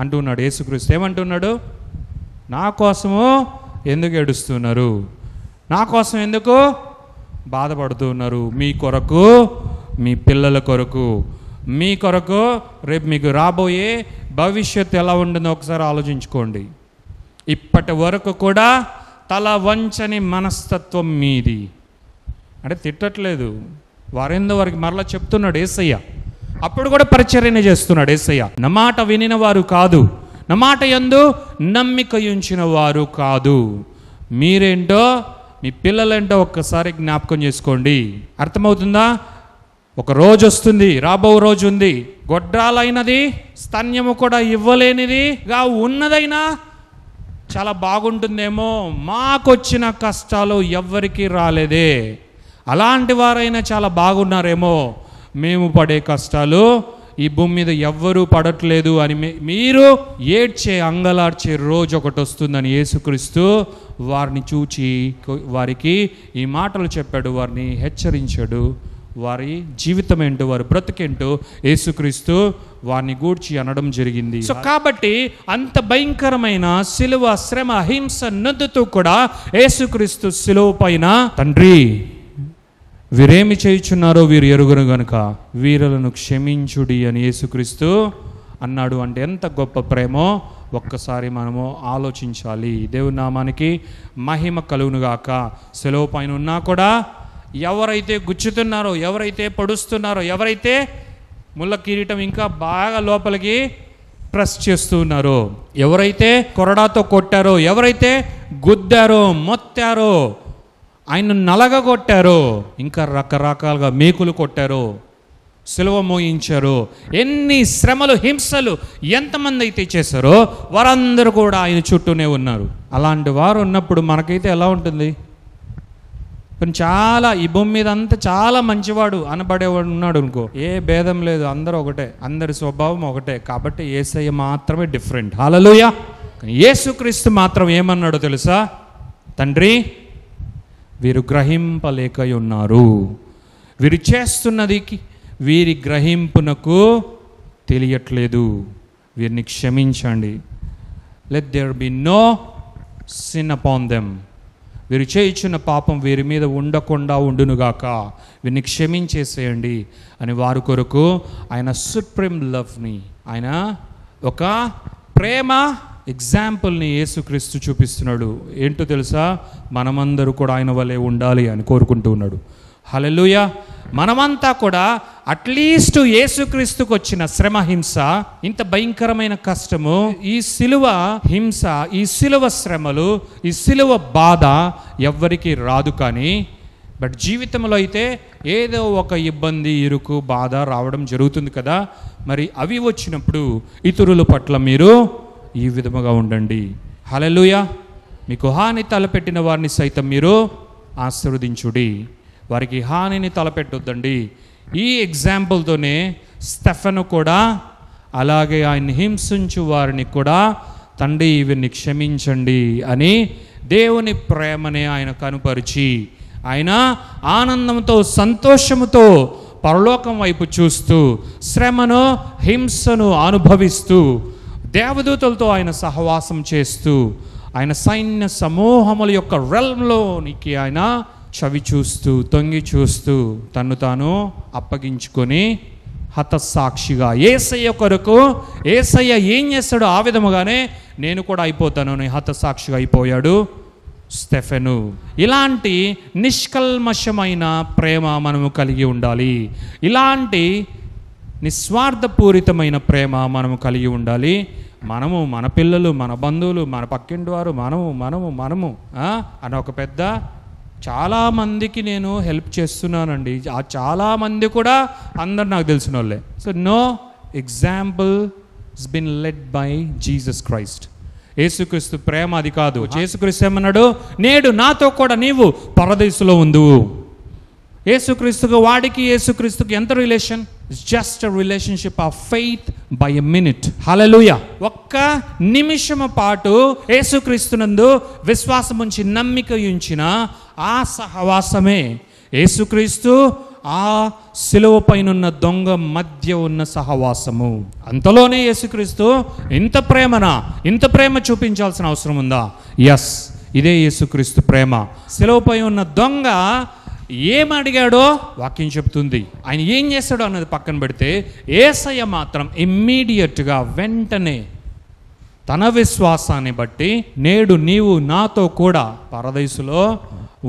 అంటున్నాడు యేసుక్రీస్తు. ఏమంటున్నాడు? నా కోసము ఎందుకు ఏడుస్తున్నారు? నా కోసం ఎందుకు బాధపడుతున్నారు? మీ కొరకు, మీ పిల్లల కొరకు, మీ కొరకు, రేపు మీకు రాబోయే భవిష్యత్తు ఎలా ఉంటుందో ఒకసారి ఆలోచించుకోండి. ఇప్పటి వరకు కూడా తల వంచని మనస్తత్వం మీది. అంటే తిట్టట్లేదు, వారేందో వారికి మరలా చెప్తున్నాడు యేసయ్య. అప్పుడు కూడా పరిచర్యనే చేస్తున్నాడు యేసయ్య. నా మాట వినిన వారు కాదు, నా మాట యందు నమ్మిక ఉంచిన వారు కాదు. మీరేంటో, మీ పిల్లలేంటో ఒక్కసారి జ్ఞాపకం చేసుకోండి. అర్థమవుతుందా? ఒక రోజు వస్తుంది, రాబో రోజు ఉంది, గొడ్రాలైనది స్తన్యము కూడా ఇవ్వలేనిదిగా ఉన్నదైనా చాలా బాగుంటుందేమో, మాకొచ్చిన కష్టాలు ఎవ్వరికీ రాలేదే, అలాంటి వారైనా చాలా బాగున్నారేమో, మేము పడే కష్టాలు ఈ భూమి మీద ఎవ్వరూ పడట్లేదు అని మీరు ఏడ్చే అంగలార్చే రోజు ఒకటి వస్తుందని యేసుక్రీస్తు వారిని చూచి వారికి ఈ మాటలు చెప్పాడు, వారిని హెచ్చరించాడు. వారి జీవితం ఏంటో, వారి బ్రతుకేంటో యేసుక్రీస్తు వారిని గూర్చి అనడం జరిగింది. సో కాబట్టి అంత భయంకరమైన సిలువ శ్రమ హింస నొందుతూ కూడా యేసుక్రీస్తు సిలువ పైన, తండ్రి వీరేమి చేయుచున్నారో వీరు ఎరుగురు గనుక వీరులను క్షమించుడి అని యేసుక్రీస్తు అన్నాడు. అంటే ఎంత గొప్ప ప్రేమో ఒక్కసారి మనము ఆలోచించాలి. దేవుని నామానికి మహిమ కలుగునుగాక. సిలువ పైన ఉన్నా కూడా ఎవరైతే గుచ్చుతున్నారో, ఎవరైతే పొడుస్తున్నారో, ఎవరైతే ముళ్ళ కిరీటం ఇంకా బాగా లోపలికి ప్రెస్ చేస్తూ ఉన్నారో, ఎవరైతే కొరడాతో కొట్టారో, ఎవరైతే గుద్దారో, మొత్తారో, ఆయన నలగగొట్టారో, ఇంకా రకరకాలుగా మేకులు కొట్టారో, సిలువ మోయించారో, ఎన్ని శ్రమలు హింసలు ఎంతమంది అయితే చేశారో వారందరూ కూడా ఆయన చుట్టూనే ఉన్నారు. అలాంటి వారు ఉన్నప్పుడు మనకైతే ఎలా ఉంటుంది? చాలా ఈ భూమి మీద అంతా చాలా మంచివాడు అనబడేవాడు ఉన్నాడు అనుకో, ఏ భేదం లేదు, అందరూ ఒకటే, అందరి స్వభావం ఒకటే. కాబట్టి యేసయ్య మాత్రమే డిఫరెంట్. హల్లెలూయా. యేసుక్రీస్తు మాత్రం ఏమన్నాడో తెలుసా? తండ్రి వీరు గ్రహింపలేక ఉన్నారు, వీరు చేస్తున్నది వీరి గ్రహింపునకు తెలియట్లేదు, వీరిని క్షమించండి. Let there be no sin upon them. వీరు చేయించిన పాపం వీరి మీద ఉండకుండా ఉండునుగాక, వీరిని క్షమించేసేయండి అని వారి కొరకు ఆయన సుప్రీం లవ్ని, ఆయన ఒక ప్రేమ ఎగ్జాంపుల్ని యేసుక్రీస్తు చూపిస్తున్నాడు. ఏంటో తెలుసా? మనమందరూ కూడా ఆయన వలె ఉండాలి అని కోరుకుంటూ ఉన్నాడు. హల్లెలూయా. మనమంతా కూడా అట్లీస్ట్ యేసుక్రీస్తుకు వచ్చిన శ్రమ హింస, ఇంత భయంకరమైన కష్టము, ఈ సిలువ హింస, ఈ సిలువ శ్రమలు, ఈ సిలువ బాధ ఎవ్వరికి రాదు. కానీ బట్ జీవితంలో అయితే ఏదో ఒక ఇబ్బంది, ఇరుకు, బాధ రావడం జరుగుతుంది కదా. మరి అవి వచ్చినప్పుడు ఇతరుల పట్ల మీరు ఈ విధముగా ఉండండి. హల్లెలూయా. మీకు హాని తలపెట్టిన వారిని సైతం మీరు ఆశీర్వదించుడి, వారికి హానిని తలపెట్టొద్దండి. ఈ ఎగ్జాంపుల్తోనే స్టెఫెను కూడా అలాగే ఆయన హింసించు వారిని కూడా తండ్రి వీరిని క్షమించండి అని దేవుని ప్రేమనే ఆయన కనుపరిచి, ఆయన ఆనందంతో సంతోషముతో పరలోకం వైపు చూస్తూ శ్రమను హింసను అనుభవిస్తూ దేవదూతలతో ఆయన సహవాసం చేస్తూ ఆయన సైన్య సమూహముల యొక్క రెల్మ్లోనికి ఆయన చవి చూస్తూ తొంగి చూస్తూ తన్ను తాను అప్పగించుకొని హతసాక్షిగా యేసయ్య కొరకు, యేసయ్య ఏం చేస్తాడో ఆ విధముగానే నేను కూడా అయిపోతాను అని హతసాక్షిగా అయిపోయాడు స్టెఫెను. ఇలాంటి నిష్కల్మషమైన ప్రేమ మనము కలిగి ఉండాలి. ఇలాంటి నిస్వార్థపూరితమైన ప్రేమ మనము కలిగి ఉండాలి. మనము, మన పిల్లలు, మన బంధువులు, మన పక్కింటి వారు, మనము అని ఒక పెద్ద చాలామందికి నేను హెల్ప్ చేస్తున్నానండి. ఆ చాలామంది కూడా అందరు నాకు తెలిసిన వాళ్ళే. So no example is been led by Jesus Christ. యేసుక్రీస్తు ప్రేమ అది కాదు. యేసుక్రీస్తు ఏమన్నాడు? నేడు నాతో కూడా నీవు పరదేశంలో ఉందువు. యేసుక్రీస్తుకు వాడికి యేసుక్రీస్తుకి ఎంత relation? Just a relationship of faith by a minute. Hallelujah. ఒక్క నిమిషము పాటు యేసుక్రీస్తునందు విశ్వాసం ఉంచి నమ్మిక ఉంచిన ఆ సహవాసమే యేసుక్రీస్తు ఆ సిలువ పైనున్న దొంగ మధ్య ఉన్న సహవాసము. అంతలోనే యేసుక్రీస్తు ఇంత ప్రేమ చూపించాల్సిన అవసరం ఉందా? ఎస్, ఇదే యేసుక్రీస్తు ప్రేమ. సిలువపై ఉన్న దొంగ ఏమడిగాడో వాక్యం చెప్తుంది. ఆయన ఏం చేస్తాడో అన్నది పక్కన పెడితే, యేసయ్య మాత్రం ఇమ్మీడియట్గా వెంటనే తన విశ్వాసాన్ని బట్టి నేడు నీవు నాతో కూడా పరదేశులో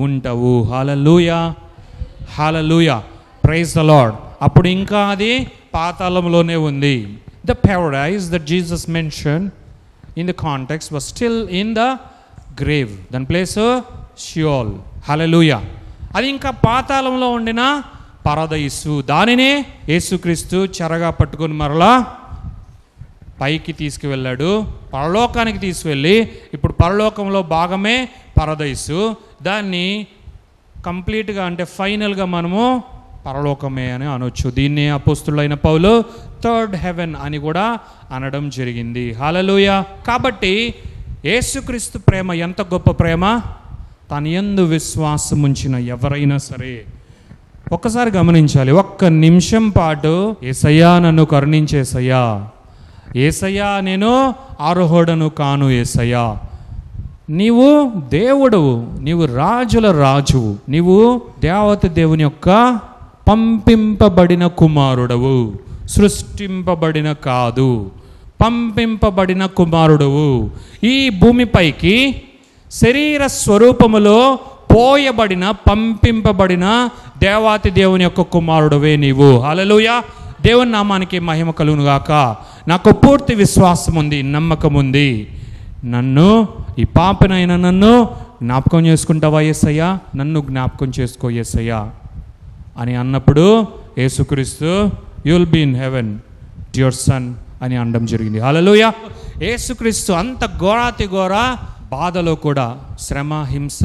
ఉంటావు. హల్లెలూయా, హల్లెలూయా, ప్రైజ్ ద లార్డ్. అప్పుడు ఇంకా అది పాతాళంలోనే ఉంది. The paradise that Jesus mentioned in the context was still in the grave. దాని ప్లేస్ షియోల్. హల్లెలూయా. అది ఇంకా పాతాళంలో ఉండిన పరదైసు. దానినే యేసుక్రీస్తు చెరగా పట్టుకొని మరలా పైకి తీసుకువెళ్ళాడు, పరలోకానికి తీసుకువెళ్ళి ఇప్పుడు పరలోకంలో భాగమే పరదైసు. దాన్ని కంప్లీట్గా అంటే ఫైనల్గా మనము పరలోకమే అని అనొచ్చు. దీన్ని అపోస్తులైన పౌలు థర్డ్ హెవెన్ అని కూడా అనడం జరిగింది. హల్లెలూయా. కాబట్టి యేసుక్రీస్తు ప్రేమ ఎంత గొప్ప ప్రేమ! తన యందు విశ్వాసం ఉంచిన ఎవరైనా సరే ఒక్కసారి గమనించాలి. ఒక్క నిమిషం పాటు యేసయ్యా నన్ను కరుణించేసయ్యా, యేసయ్యా నేను అర్హుడను కాను, యేసయ్యా నీవు దేవుడవు, నీవు రాజుల రాజువు, నీవు దేవత దేవుని యొక్క పంపింపబడిన కుమారుడవు, సృష్టింపబడిన కాదు, పంపింపబడిన కుమారుడవు. ఈ భూమిపైకి శరీర స్వరూపములో పోయబడిన పంపింపబడిన దేవాతి దేవుని యొక్క కుమారుడవే నీవు. హల్లెలూయా. దేవుని నామానికి మహిమ కలుగును గాక. నాకు పూర్తి విశ్వాసం ఉంది, నమ్మకం ఉంది. నన్ను, ఈ పాపనైనా నన్ను జ్ఞాపకం చేసుకుంటావా యేసయ్యా? నన్ను జ్ఞాపకం చేసుకో యేసయ్యా అని అన్నప్పుడు యేసుక్రీస్తు you will be in heaven your son అని అనడం జరిగింది. హల్లెలూయా. యేసుక్రీస్తు అంత ఘోరాతి ఘోర బాధలో కూడా, శ్రమ, హింస,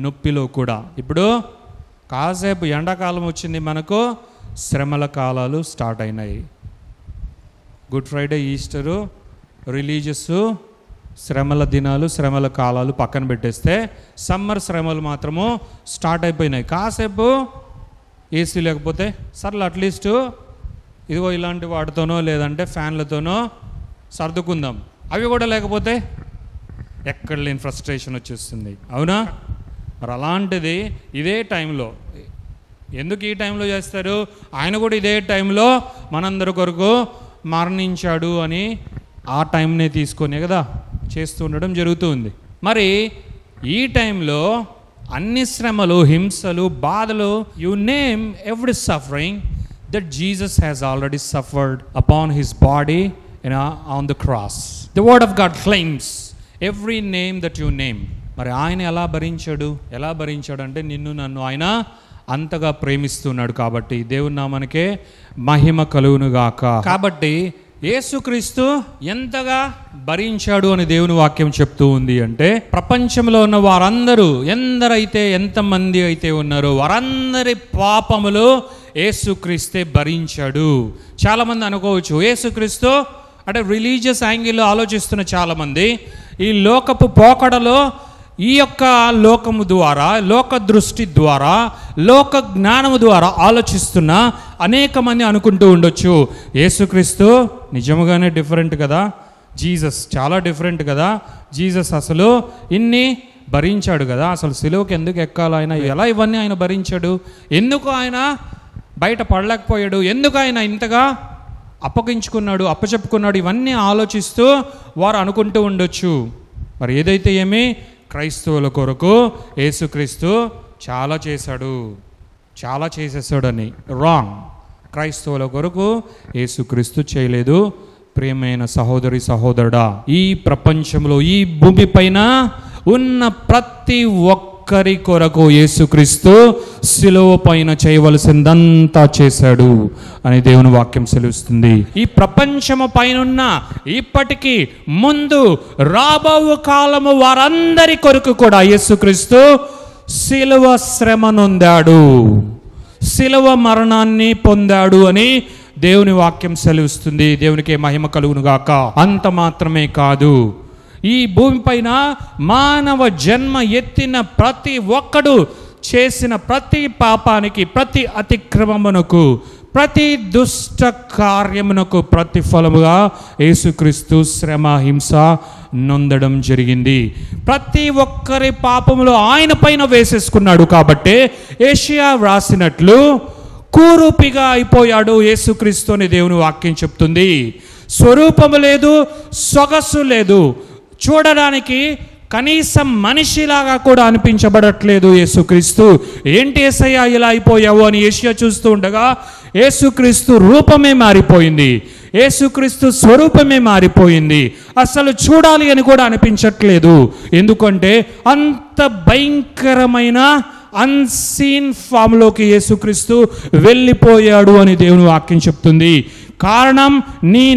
నొప్పిలో కూడా. ఇప్పుడు కాసేపు ఎండాకాలం వచ్చింది, మనకు శ్రమల కాలాలు స్టార్ట్ అయినాయి. గుడ్ ఫ్రైడే, ఈస్టరు, రిలీజియస్ శ్రమల దినాలు, శ్రమల కాలాలు పక్కన పెట్టేస్తే సమ్మర్ శ్రమలు మాత్రము స్టార్ట్ అయిపోయినాయి. కాసేపు ఏసీ లేకపోతే సర్లే అట్లీస్ట్ ఇదిగో ఇలాంటి వాటితోనో లేదంటే ఫ్యాన్లతోనో సర్దుకుందాం. అవి కూడా లేకపోతే ఎక్కడ లేని ఫ్రస్ట్రేషన్ వచ్చేస్తుంది, అవునా? మరి అలాంటిది ఇదే టైంలో, ఎందుకు ఈ టైంలో చేస్తారు? ఆయన కూడా ఇదే టైంలో మనందరి కొరకు మరణించాడు అని ఆ టైంనే తీసుకొని కదా చేస్తూ ఉండడం జరుగుతుంది. మరి ఈ టైంలో అన్ని శ్రమలు, హింసలు, బాధలు, you name every suffering that Jesus has already suffered upon his body on the cross. The word of God claims every name that you name. మరి ఆయన ఎలా భరించాడు అంటే నిన్ను నన్ను ఆయన అంతగా ప్రేమిస్తున్నాడు. కాబట్టి దేవుని నామానికే మహిమ కలుగును గాక. కాబట్టి యేసుక్రీస్తు ఎంతగా భరించాడు అని దేవుని వాక్యం చెప్తూ ఉంది అంటే, ప్రపంచంలో ఉన్న వారందరూ ఎంతమంది అయితే ఉన్నారో వారందరి పాపములు యేసుక్రీస్తే భరించాడు. చాలామంది అనుకోవచ్చు యేసుక్రీస్తు అంటే రిలీజియస్ యాంగిల్లో ఆలోచిస్తున్న చాలామంది ఈ లోకపు పోకడలో, ఈ యొక్క లోకము ద్వారా, లోక దృష్టి ద్వారా, లోక జ్ఞానము ద్వారా ఆలోచిస్తున్న అనేక మంది అనుకుంటూ ఉండొచ్చు, యేసుక్రీస్తు నిజముగానే డిఫరెంట్ కదా, జీసస్ చాలా డిఫరెంట్ కదా, జీసస్ అసలు ఇన్ని భరించాడు కదా, అసలు సిలువకి ఎందుకు ఎక్కాలి ఆయన, ఎలా ఇవన్నీ ఆయన భరించాడు, ఎందుకు ఆయన బయట పడలేకపోయాడు, ఎందుకు ఆయన ఇంతగా అప్పచెప్పుకున్నాడు, ఇవన్నీ ఆలోచిస్తూ వారు అనుకుంటూ ఉండొచ్చు. మరి ఏదైతే ఏమి, క్రైస్తవుల కొరకు యేసుక్రీస్తు చాలా చేసేసాడని రాంగ్. క్రైస్తవుల కొరకు యేసుక్రీస్తు చేయలేదు. ప్రియమైన సహోదరి సహోదరుడా, ఈ ప్రపంచంలో, ఈ భూమి పైన ఉన్న ప్రతి ఒక్కరి కొరకు యేసుక్రీస్తు శిలువ పైన చేయవలసిందంతా చేశాడు అని దేవుని వాక్యం సెలవిస్తుంది. ఈ ప్రపంచము పైన ఇప్పటికీ ముందు రాబో కాలము వారందరి కొరకు కూడా యేసుక్రీస్తు శిలువ శ్రమ నొందాడు, శిలువ మరణాన్ని పొందాడు అని దేవుని వాక్యం సెలవిస్తుంది. దేవునికి మహిమ కలుగును గాక. అంత మాత్రమే కాదు, ఈ భూమిపైన మానవ జన్మ ఎత్తిన ప్రతి ఒక్కడు చేసిన ప్రతి పాపానికి, ప్రతి అతిక్రమమునకు, ప్రతి దుష్ట కార్యమునకు ప్రతిఫలముగా యేసుక్రీస్తు శ్రమ, హింస నొందడం జరిగింది. ప్రతి ఒక్కరి పాపములు ఆయన పైన వేసేసుకున్నాడు. కాబట్టి యెషయా వ్రాసినట్లు కూరుపిగా అయిపోయాడు యేసుక్రీస్తు అని దేవుని వాక్యం చెప్తుంది. స్వరూపము లేదు, సొగసు లేదు, చూడడానికి కనీసం మనిషిలాగా కూడా అనిపించబడట్లేదు యేసుక్రీస్తు. ఏంటి యేసయ్యా ఇలా అయిపోయావు అని యెషయా చూస్తూ ఉండగా యేసుక్రీస్తు రూపమే మారిపోయింది, యేసుక్రీస్తు స్వరూపమే మారిపోయింది. అసలు చూడాలి అని కూడా అనిపించట్లేదు. ఎందుకంటే అంత భయంకరమైన అన్సీన్ ఫామ్లోకి యేసుక్రీస్తు వెళ్ళిపోయాడు అని దేవుని వాక్యం చెప్తుంది. కారణం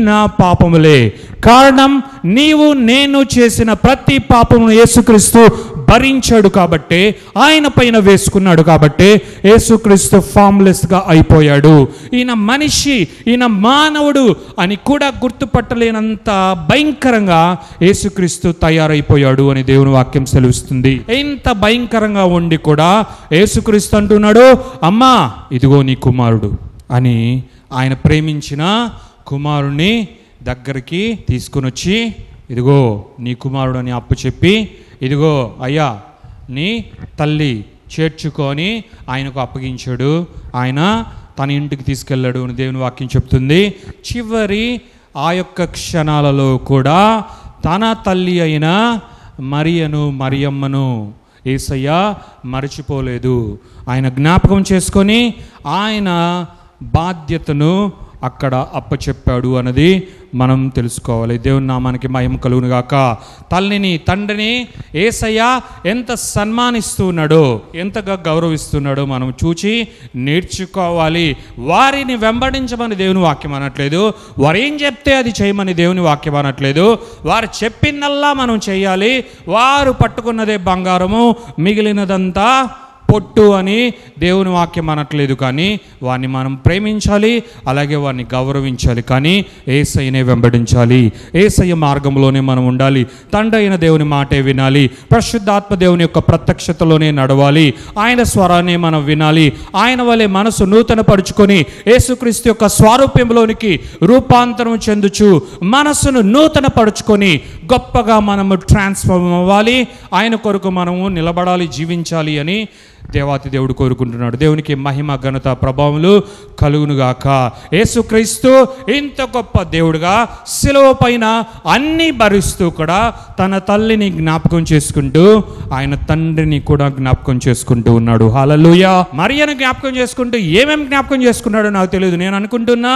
నా పాపములే. కారణం నీవు నేను చేసిన ప్రతి పాపమును యేసుక్రీస్తు భరించాడు కాబట్టే, ఆయన పైన వేసుకున్నాడు కాబట్టే యేసుక్రీస్తు ఫామ్లెస్గా అయిపోయాడు. ఈయన మనిషి, ఈయన మానవుడు అని కూడా గుర్తుపట్టలేనంత భయంకరంగా యేసుక్రీస్తు తయారైపోయాడు అని దేవుని వాక్యం సెలవిస్తుంది. ఇంత భయంకరంగా ఉండి కూడా యేసుక్రీస్తు అంటున్నాడు, అమ్మా ఇదిగో నీ కుమారుడు అని. ఆయన ప్రేమించిన కుమారుణ్ణి దగ్గరికి తీసుకుని వచ్చి, ఇదిగో నీ కుమారుడు అని అప్పు చెప్పి, ఇదిగో అయ్యా నీ తల్లి చేర్చుకొని ఆయనకు అప్పగించాడు. ఆయన తన ఇంటికి తీసుకెళ్ళాడు అని దేవుని వాక్యం చెప్తుంది. చివరి ఆ యొక్క క్షణాలలో కూడా తన తల్లి అయిన మరియమ్మను యేసయ్య మరచిపోలేదు. ఆయన జ్ఞాపకం చేసుకొని ఆయన బాధ్యతను అక్కడ అప్పచెప్పాడు అన్నది మనం తెలుసుకోవాలి. దేవుని నామానికి మహిమ కలుగును గాక. తల్లిని తండ్రిని యేసయ్య ఎంత సన్మానిస్తున్నాడో, ఎంతగా గౌరవిస్తున్నాడో మనం చూచి నేర్చుకోవాలి. వారిని వెంబడించమని దేవుని వాక్యం అనట్లేదు, వారు ఏం చెప్తే అది చేయమని దేవుని వాక్యం అనట్లేదు. వారు చెప్పిందల్లా మనం చేయాలి. వారు పట్టుకున్నదే బంగారము, మిగిలినదంతా పొట్టు అని దేవుని వాక్యం అనట్లేదు. కానీ వారిని మనం ప్రేమించాలి, అలాగే వారిని గౌరవించాలి. కానీ యేసయ్యనే వెంబడించాలి, యేసయ్య మార్గంలోనే మనం ఉండాలి. తండ్రి అయిన దేవుని మాటే వినాలి, పరిశుద్ధాత్మ దేవుని యొక్క ప్రత్యక్షతలోనే నడవాలి, ఆయన స్వరాన్ని మనం వినాలి. ఆయన వలె మనసు నూతన పరుచుకొని యేసుక్రీస్తు యొక్క స్వారూప్యంలోనికి రూపాంతరం చెందుచు మనసును నూతన పరుచుకొని గొప్పగా మనము ట్రాన్స్ఫార్మ్ అవ్వాలి. ఆయన కొరకు మనము నిలబడాలి, జీవించాలి అని దేవాతి దేవుడు కోరుకుంటున్నాడు. దేవునికి మహిమ ఘనత ప్రభావములు కలుగునుగాక. యేసుక్రీస్తు ఇంత గొప్ప దేవుడుగా శిలువ పైన అన్ని భరిస్తూ కూడా తన తల్లిని జ్ఞాపకం చేసుకుంటూ ఆయన తండ్రిని కూడా జ్ఞాపకం చేసుకుంటూ ఉన్నాడు. హల్లెలూయా. మరియను జ్ఞాపకం చేసుకుంటూ ఏమేమి జ్ఞాపకం చేసుకున్నాడో నాకు తెలియదు. నేను అనుకుంటున్నా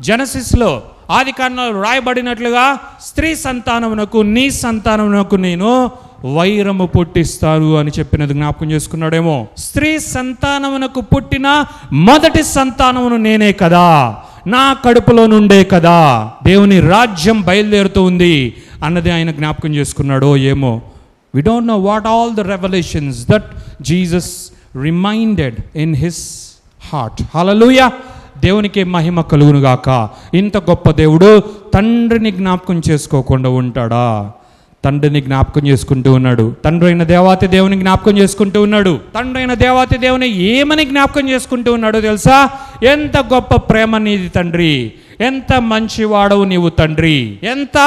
జెనసిస్లో ఆది కాండంలో రాయబడినట్లుగా స్త్రీ సంతానమునకు నీ సంతానమునకు నేను వైరము పుట్టిస్తారు అని చెప్పినది జ్ఞాపకం చేసుకున్నాడేమో. స్త్రీ సంతానమునకు పుట్టిన మొదటి సంతానమును నేనే కదా, నా కడుపులో నుండే కదా దేవుని రాజ్యం బయలుదేరుతూ ఉంది అన్నది ఆయన జ్ఞాపకం చేసుకున్నాడో ఏమో. We don't know what all the revolutions that Jesus reminded in his heart. Hallelujah. దేవునికి మహిమ కలుగునుగాక. ఇంత గొప్ప దేవుడు తండ్రిని జ్ఞాపకం చేసుకోకుండా ఉంటాడా? తండ్రిని జ్ఞాపకం చేసుకుంటూ ఉన్నాడు. తండ్రి అయిన దేవాతి దేవుని జ్ఞాపకం చేసుకుంటూ ఉన్నాడు. తండ్రి అయిన దేవాతి దేవుని ఏమని జ్ఞాపకం చేసుకుంటూ ఉన్నాడో తెలుసా? ఎంత గొప్ప ప్రేమ నీది తండ్రి, ఎంత మంచివాడవు నీవు తండ్రి, ఎంత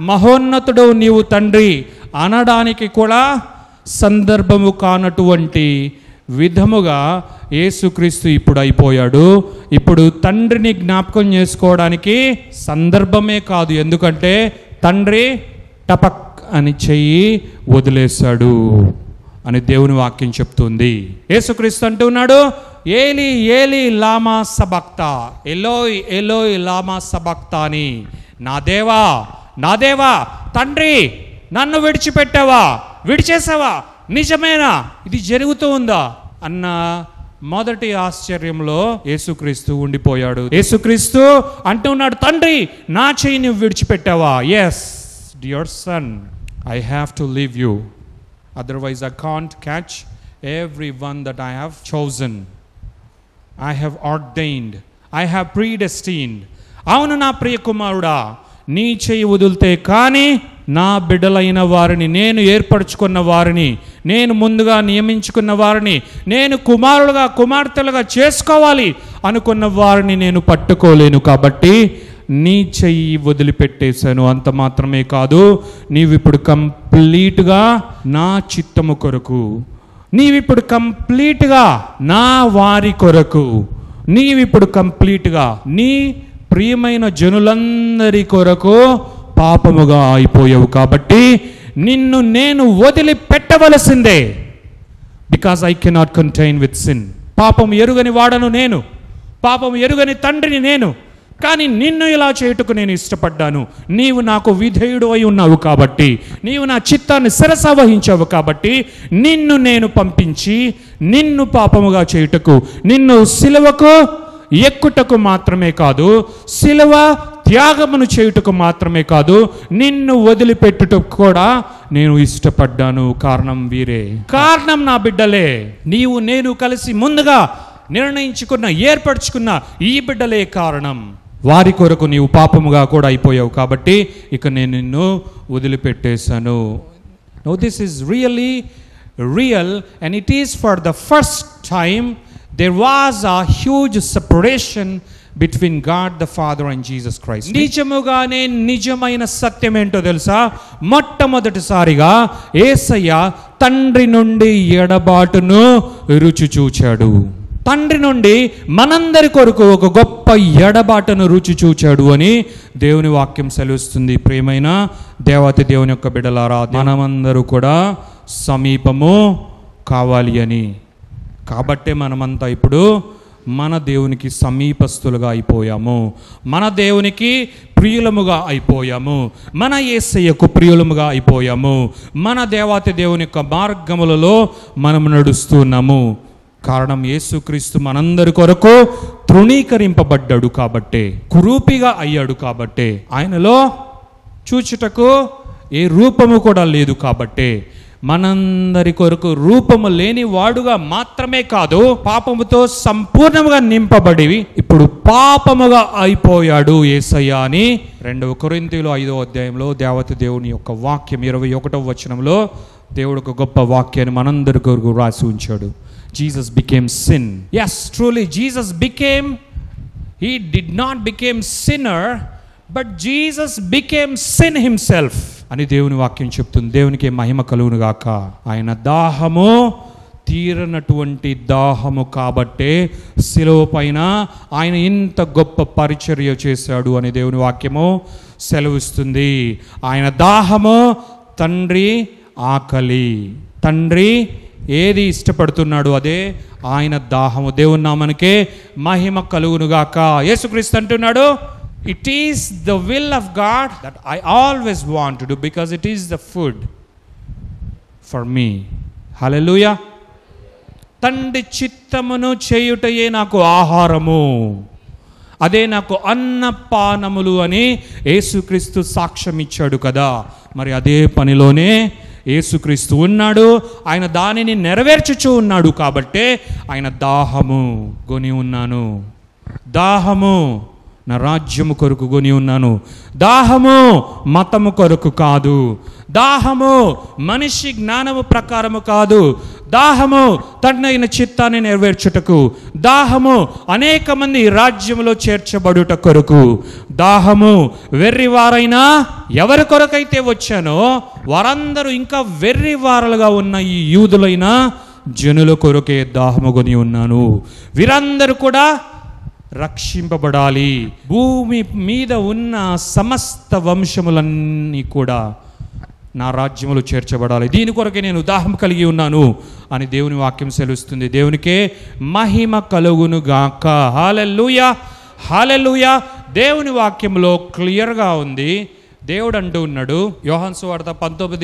మహోన్నతుడవు నీవు తండ్రి అనడానికి కూడా సందర్భము కానటువంటి విధముగా యేసుక్రీస్తు ఇప్పుడు అయిపోయాడు. ఇప్పుడు తండ్రిని జ్ఞాపకం చేసుకోవడానికి సందర్భమే కాదు, ఎందుకంటే తండ్రి టపక్ అని చెయ్యి వదిలేశాడు అని దేవుని వాక్యం చెప్తుంది. యేసుక్రీస్తు అంటూ ఉన్నాడు, ఏలి ఏలి లామా సబక్తా, ఎలోయ్ ఎలోయ్ లామా సబక్తా అని. నా దేవా నా దేవా, తండ్రి నన్ను విడిచిపెట్టావా, విడిచేసావా, నిజమేనా, ఇది జరుగుతూ ఉందా అన్న మొదటి ఆశ్చర్యంలో యేసుక్రీస్తు ఉండిపోయాడు. యేసుక్రీస్తు అంటున్నాడు, తండ్రి నా చెయ్యి నువ్వు విడిచిపెట్టావా? Yes dear son, I have to leave you, otherwise I can't catch everyone that I have chosen, I have ordained, I have predestined. అవును నా ప్రియ కుమారుడా, నీ చెయ్యి వదిలితే కానీ నా బిడ్డలైన వారిని, నేను ఏర్పరచుకున్న వారిని, నేను ముందుగా నియమించుకున్న వారిని, నేను కుమారులుగా కుమార్తెలుగా చేసుకోవాలి అనుకున్న వారిని నేను పట్టుకోలేను. కాబట్టి నీ చెయ్యి వదిలిపెట్టేశాను. అంత మాత్రమే కాదు, నీవిప్పుడు కంప్లీట్గా నా చిత్తము కొరకు, నీవిప్పుడు కంప్లీట్గా నా వారి కొరకు, నీవిప్పుడు కంప్లీట్గా నీ ప్రియమైన జనులందరి కొరకు పాపముగా అయిపోయావు. కాబట్టి నిన్ను నేను వదిలిపెట్టవలసిందే. Because I cannot contain with sin. పాపం ఎరుగని వాడను నేను, పాపం ఎరుగని తండ్రిని నేను. కానీ నిన్ను ఇలా చేయుటకు నేను ఇష్టపడ్డాను. నీవు నాకు విధేయుడు అయి ఉన్నావు కాబట్టి, నీవు నా చిత్తాన్ని శిరస వహించావు కాబట్టి నిన్ను నేను పంపించి నిన్ను పాపముగా చేయుటకు, నిన్ను సిలువకు ఎక్కుటకు మాత్రమే కాదు, సిలువ త్యాగమును చేయుటకు మాత్రమే కాదు, నిన్ను వదిలిపెట్టుటకు కూడా నేను ఇష్టపడ్డాను. కారణం వీరే, కారణం నా బిడ్డలే. నీవు నేను కలిసి ముందుగా నిర్ణయించుకున్న, ఏర్పరచుకున్న ఈ బిడ్డలే కారణం. వారి కొరకు నీవు పాపముగా కూడా అయిపోయావు కాబట్టి ఇక నేను నిన్ను వదిలిపెట్టేశాను. Now this is really real and it is for the first time there was a huge separation between God the Father and Jesus Christ. నిజముగానే నిజమైన సత్యం ఏంటో తెలుసా? మొట్టమొదటిసారిగా యేసయ్య తండ్రి నుండి ఎడబాటును రుచి చూచాడు. తండ్రి నుండి మనందరి కొరకు ఒక గొప్ప ఎడబాటును రుచి చూచాడు అని దేవుని వాక్యం సెలవిస్తుంది. ప్రియమైన దేవాతి దేవుని యొక్క బిడ్డలారా, మనమందరూ కూడా సమీపము కావాలి అని. కాబట్టే మనమంతా ఇప్పుడు మన దేవునికి సమీపస్తులుగా అయిపోయాము, మన దేవునికి ప్రియులముగా అయిపోయాము, మన యేసయ్యకు ప్రియులముగా అయిపోయాము, మన దేవాతి దేవుని యొక్క మార్గములలో మనము నడుస్తున్నాము. కారణం యేసుక్రీస్తు మనందరి కొరకు తృణీకరింపబడ్డాడు కాబట్టే, కురూపిగా అయ్యాడు కాబట్టే, ఆయనలో చూచుటకు ఏ రూపము కూడా లేదు కాబట్టే, మనందరి కొరకు రూపము లేని వాడుగా మాత్రమే కాదు, పాపముతో సంపూర్ణంగా నింపబడి ఇప్పుడు పాపముగా అయిపోయాడు యేసయ్య అని 2 కొరింథీయులు 5వ అధ్యాయంలో దేవత దేవుని యొక్క వాక్యం 21వ వచనంలో దేవుడు ఒక గొప్ప వాక్యాన్ని మనందరి కొరకు రాసి ఉంచాడు. Jesus became sin. Yes, truly Jesus became, he did not become sinner, but Jesus became sin himself అని దేవుని వాక్యం చెప్తుంది. దేవునికి మహిమ కలుగును గాక. ఆయన దాహము తీరనటువంటి దాహము కాబట్టే శిలువ పైన ఆయన ఇంత గొప్ప పరిచర్య చేశాడు అని దేవుని వాక్యము సెలవిస్తుంది. ఆయన దాహము తండ్రి ఆకలి, తండ్రి ఏది ఇష్టపడుతున్నాడు అదే ఆయన దాహము. దేవుని నామమునకే మహిమ కలుగును గాక. యేసుక్రీస్తు అంటున్నాడు, it is the will of God that I always want to do because it is the food for me. Hallelujah. తండ్రి చిత్తమును చేయుటయే నాకు ఆహారము, అదే నాకు అన్నపానములు అని యేసుక్రీస్తు సాక్ష్యం ఇచ్చాడు కదా. మరి అదే పనిలోనే యేసుక్రీస్తు ఉన్నాడు. ఆయన దానిని నెరవేర్చుచూ ఉన్నాడు కాబట్టే ఆయన దాహము కొని ఉన్నాను, దాహము నా రాజ్యము కొరకు కొని ఉన్నాను, దాహము మతము కొరకు కాదు, దాహము మనిషి జ్ఞానము ప్రకారము కాదు, దాహము తనైన చిత్తాన్ని నెరవేర్చుటకు, దాహము అనేక మంది రాజ్యములో చేర్చబడుట కొరకు, దాహము వెర్రివారైనా ఎవరి కొరకైతే వచ్చానో వారందరూ ఇంకా వెర్రివారులుగా ఉన్న ఈ యూదులైన జనుల కొరకే దాహము కొని ఉన్నాను. వీరందరూ కూడా రక్షింపబడాలి. భూమి మీద ఉన్న సమస్త వంశములన్నీ కూడా నా రాజ్యములో చేర్చబడాలి. దీని కొరకే నేను దాహం కలిగి ఉన్నాను అని దేవుని వాక్యం సెలవుస్తుంది. దేవునికే మహిమ కలుగును గాక. హల్లెలూయా, హల్లెలూయా. దేవుని వాక్యంలో క్లియర్గా ఉంది. దేవుడు అంటూ ఉన్నాడు, యోహాను సువార్త 19వ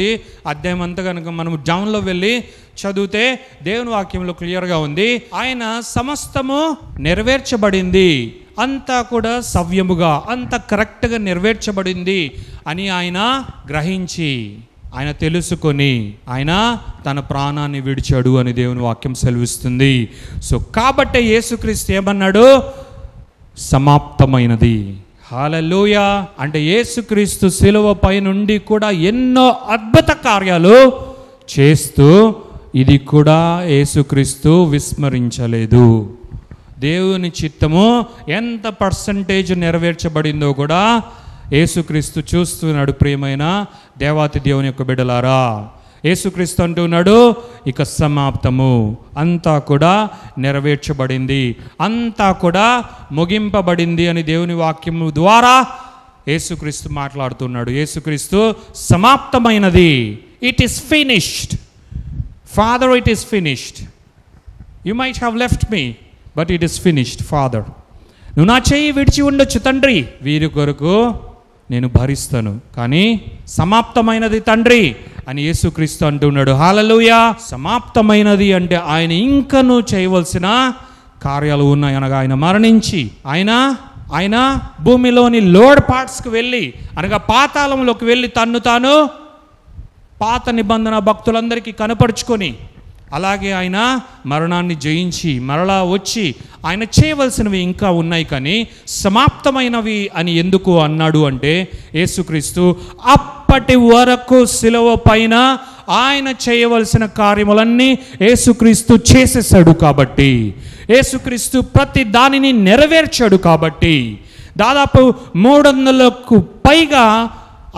అధ్యాయం అంతా కనుక మనం డౌన్లో వెళ్ళి చదివితే దేవుని వాక్యంలో క్లియర్గా ఉంది, ఆయన సమస్తము నెరవేర్చబడింది, అంతా కూడా సవ్యముగా, అంత కరెక్ట్గా నెరవేర్చబడింది అని ఆయన గ్రహించి, ఆయన తెలుసుకొని ఆయన తన ప్రాణాన్ని విడిచాడు అని దేవుని వాక్యం సెలవిస్తుంది. సో కాబట్టే యేసుక్రీస్తు ఏమన్నాడు? సమాప్తమైనది. హల్లెలూయా. అంటే యేసుక్రీస్తు శిలువపై నుండి కూడా ఎన్నో అద్భుత కార్యాలు చేస్తూ ఇది కూడా యేసుక్రీస్తు విస్మరించలేదు. దేవుని చిత్తము ఎంత పర్సంటేజ్ నెరవేర్చబడిందో కూడా యేసుక్రీస్తు చూస్తున్నాడు. ప్రియమైన దేవాతి దేవుని యొక్క బిడ్డలారా, యేసుక్రీస్తు అంటున్నాడు, ఇక సమాప్తము, అంతా కూడా నెరవేర్చబడింది, అంతా కూడా ముగింపబడింది అని దేవుని వాక్యము ద్వారా యేసుక్రీస్తు మాట్లాడుతున్నాడు. యేసుక్రీస్తు సమాప్తమైనది, it is finished. Father, it is finished. You might have left me, but it is finished father. నువ్వు నా చెయ్యి విడిచి ఉండొచ్చు తండ్రి, వీరి కొరకు నేను భరిస్తాను, కానీ సమాప్తమైనది తండ్రి అని యేసుక్రీస్తు అంటున్నాడు. హల్లెలూయా. సమాప్తమైనది అంటే ఆయన ఇంకనూ చేయవలసిన కార్యాలు ఉన్నాయి. అనగా ఆయన మరణించి ఆయన భూమిలోని లోడ్ పార్ట్స్కి వెళ్ళి, అనగా పాతాళంలోకి వెళ్ళి తన్ను తాను పాత నిబంధన భక్తులందరికీ కనపరుచుకొని, అలాగే ఆయన మరణాన్ని జయించి మరలా వచ్చి ఆయన చేయవలసినవి ఇంకా ఉన్నాయి, కానీ సమాప్తమైనవి అని ఎందుకు అన్నాడు అంటే యేసుక్రీస్తు అప్పటి వరకు శిలువ పైన ఆయన చేయవలసిన కార్యములన్నీ యేసుక్రీస్తు చేసేసాడు కాబట్టి, యేసుక్రీస్తు ప్రతి దానిని నెరవేర్చాడు కాబట్టి, దాదాపు 300కు పైగా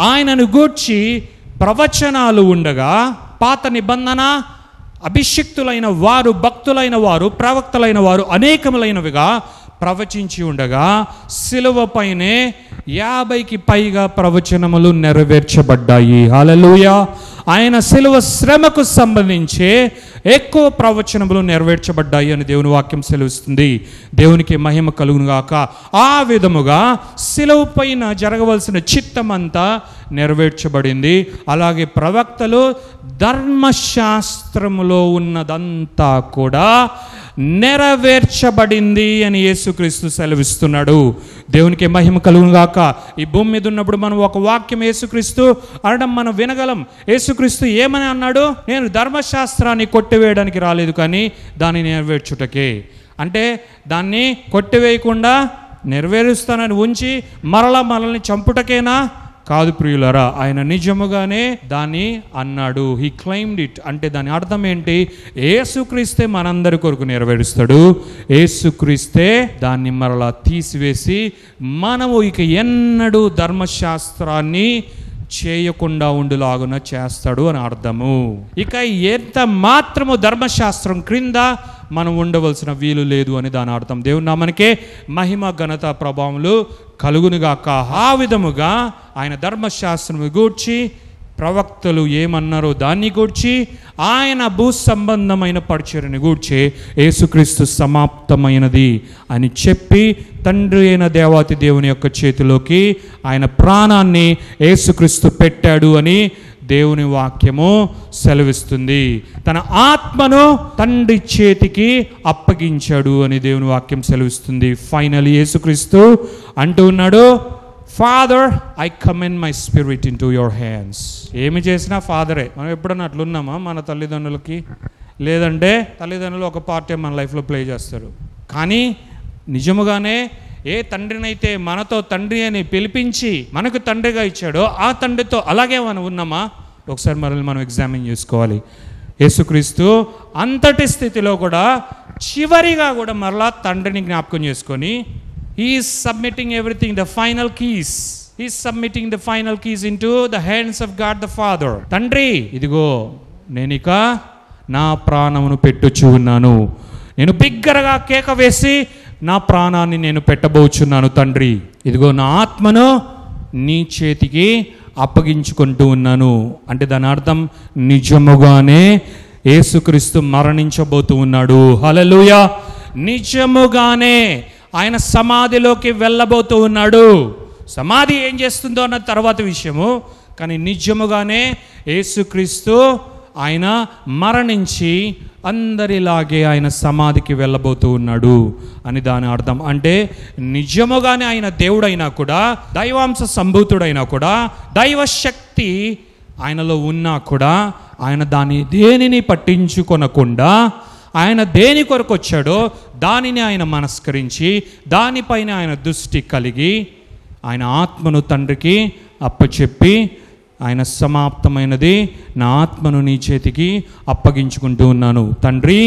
ఆయనను గూర్చి ప్రవచనాలు ఉండగా, పాత నిబంధన అభిషిక్తులైన వారు, భక్తులైన వారు, ప్రవక్తలైన వారు అనేకములైనవిగా ప్రవచించి ఉండగా, శిలువపైనే 50కి పైగా ప్రవచనములు నెరవేర్చబడ్డాయి. హల్లెలూయా. ఆయన శిలువ శ్రమకు సంబంధించి ఎక్కువ ప్రవచనములు నెరవేర్చబడ్డాయి అని దేవుని వాక్యం సెలవిస్తుంది. దేవునికి మహిమ కలుగును గాక. ఆ విధముగా శిలువ పైన జరగవలసిన చిత్తమంతా నెరవేర్చబడింది. అలాగే ప్రవక్తలు ధర్మశాస్త్రములో ఉన్నదంతా కూడా నెరవేర్చబడింది అని యేసుక్రీస్తు సెలవిస్తున్నాడు. దేవునికి మహిమ కలుగును గాక. ఈ భూమి మీద ఉన్నప్పుడు మనం ఒక వాక్యం యేసుక్రీస్తు అనడం మనం వినగలం. యేసుక్రీస్తు ఏమని అన్నాడు? నేను ధర్మశాస్త్రాన్ని కొట్టివేయడానికి రాలేదు, కానీ దాన్ని నెరవేర్చుటకే. అంటే దాన్ని కొట్టివేయకుండా నెరవేరుస్తానని ఉంచి మనల్ని చంపుటకేనా? కాదు ప్రియులరా, ఆయన నిజముగానే దాన్ని అన్నాడు. He claimed it. అంటే దాని అర్థం ఏంటి? యేసుక్రీస్తే మనందరి కొరకు నెరవేరుస్తాడు, యేసుక్రీస్తే దాన్ని మరలా తీసివేసి మనము ఇక ఎన్నడూ ధర్మశాస్త్రాన్ని చేయకుండా ఉండులాగున చేస్తాడు అని అర్థము. ఇక ఎంత మాత్రము ధర్మశాస్త్రం క్రింద మనం ఉండవలసిన వీలు లేదు అని దాని అర్థం. దేవుని నామనికే మహిమ ఘనత ప్రభావములు కలుగునుగాక. ఆ విధముగా ఆయన ధర్మశాస్త్రము గూర్చి ప్రవక్తలు ఏమన్నారో దాన్ని గూర్చి, ఆయన భూ సంబంధమైన పరిచర్యను గూర్చి యేసుక్రీస్తు సమాప్తమైనది అని చెప్పి తండ్రి అయిన దేవాతి దేవుని యొక్క చేతిలోకి ఆయన ప్రాణాన్ని యేసుక్రీస్తు పెట్టాడు అని దేవుని వాక్యము సెలవిస్తుంది. తన ఆత్మను తండ్రి చేతికి అప్పగించాడు అని దేవుని వాక్యం సెలవిస్తుంది. ఫైనల్లీ యేసుక్రీస్తు అంటూ ఉన్నాడు, father, I commend my spirit in to your hands. ఏమి చేసినా ఫాదరే. మనం ఎప్పుడన్నా అట్లున్నామా మన తల్లిదండ్రులకి? లేదంటే తల్లిదండ్రులు ఒక పార్టీ మన లైఫ్లో ప్లే చేస్తారు. కానీ నిజముగానే ఏ తండ్రినైతే మనతో తండ్రి అని పిలిపించి మనకు తండ్రిగా ఇచ్చాడో ఆ తండ్రితో అలాగే మనం ఉన్నామా? ఒకసారి మనల్ని మనం ఎగ్జామిన్ చేసుకోవాలి. యేసుక్రీస్తు అంతటి స్థితిలో కూడా చివరిగా కూడా మరలా తండ్రిని జ్ఞాపకం చేసుకొని he is submitting everything, the final keys. He is submitting the final keys into the hands of God the Father. తండ్రి, ఇదిగో నేనిక నా ప్రాణమును పెట్టుచు ఉన్నాను. నేను బిగ్గరగా కేక వేసి నా ప్రాణాన్ని నేను పెట్టబోచున్నాను తండ్రి. ఇదిగో నా ఆత్మను నీ చేతికి అప్పగించుకుంటూ ఉన్నాను. అంటే దాని అర్థం నిజముగానే యేసుక్రీస్తు మరణించబోతూ ఉన్నాడు. హల్లెలూయా. నిజముగానే ఆయన సమాధిలోకి వెళ్ళబోతూ ఉన్నాడు. సమాధి ఏం చేస్తుందో అన్న తర్వాత విషయము, కానీ నిజముగానే యేసుక్రీస్తు ఆయన మరణించి అందరిలాగే ఆయన సమాధికి వెళ్ళబోతూ ఉన్నాడు అని దాని అర్థం. అంటే నిజముగానే ఆయన దేవుడైనా కూడా, దైవాంశ సంభూతుడైనా కూడా, దైవశక్తి ఆయనలో ఉన్నా కూడా ఆయన దాన్ని దేనిని పట్టించుకొనకుండా ఆయన దేని కొరకు వచ్చాడో దానిని ఆయన మనస్కరించి దానిపైన ఆయన దృష్టి కలిగి ఆయన ఆత్మను తండ్రికి అప్పచెప్పి ఆయన సమాప్తమైనది, నా ఆత్మను నీ చేతికి అప్పగించుకుంటూ ఉన్నాను తండ్రి,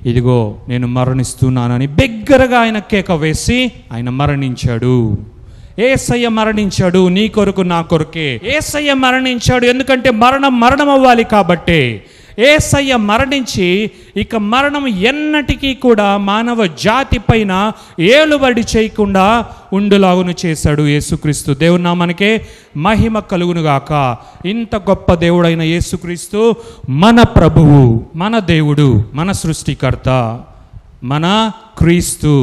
ఇదిగో నేను మరణిస్తున్నానని బిగ్గరగా ఆయన కేక వేసి ఆయన మరణించాడు. యేసయ్య మరణించాడు నీ కొరకు నా కొరకే. యేసయ్య మరణించాడు ఎందుకంటే మరణం అవ్వాలి కాబట్టి. యేసయ్య మరణించి ఇక మరణం ఎన్నటికీ కూడా మానవ జాతి పైన ఏలుబడి చేయకుండా ఉండులాగును చేశాడు యేసుక్రీస్తు. దేవుని నామానికే మహిమ కలుగునుగాక. ఇంత గొప్ప దేవుడైన యేసుక్రీస్తు మన ప్రభువు, మన దేవుడు, మన సృష్టికర్త, మన క్రీస్తు,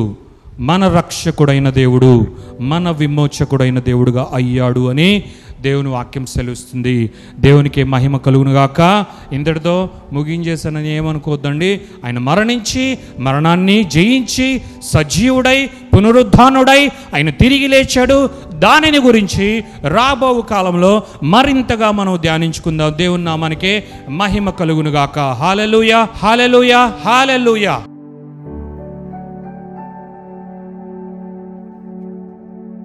మన రక్షకుడైన దేవుడు, మన విమోచకుడైన దేవుడుగా అయ్యాడు అని దేవుని వాక్యం సెలవుస్తుంది. దేవునికి మహిమ కలుగునుగాక. ఇంతటితో ముగించేసానని ఏమనుకోవద్దండి. ఆయన మరణించి, మరణాన్ని జయించి, సజీవుడై, పునరుద్ధానుడై ఆయన తిరిగి లేచాడు. దానిని గురించి రాబో కాలంలో మరింతగా మనం ధ్యానించుకుందాం. దేవుని నామానికే మహిమ కలుగునుగాక. హల్లెలూయా, హల్లెలూయా, హల్లెలూయా.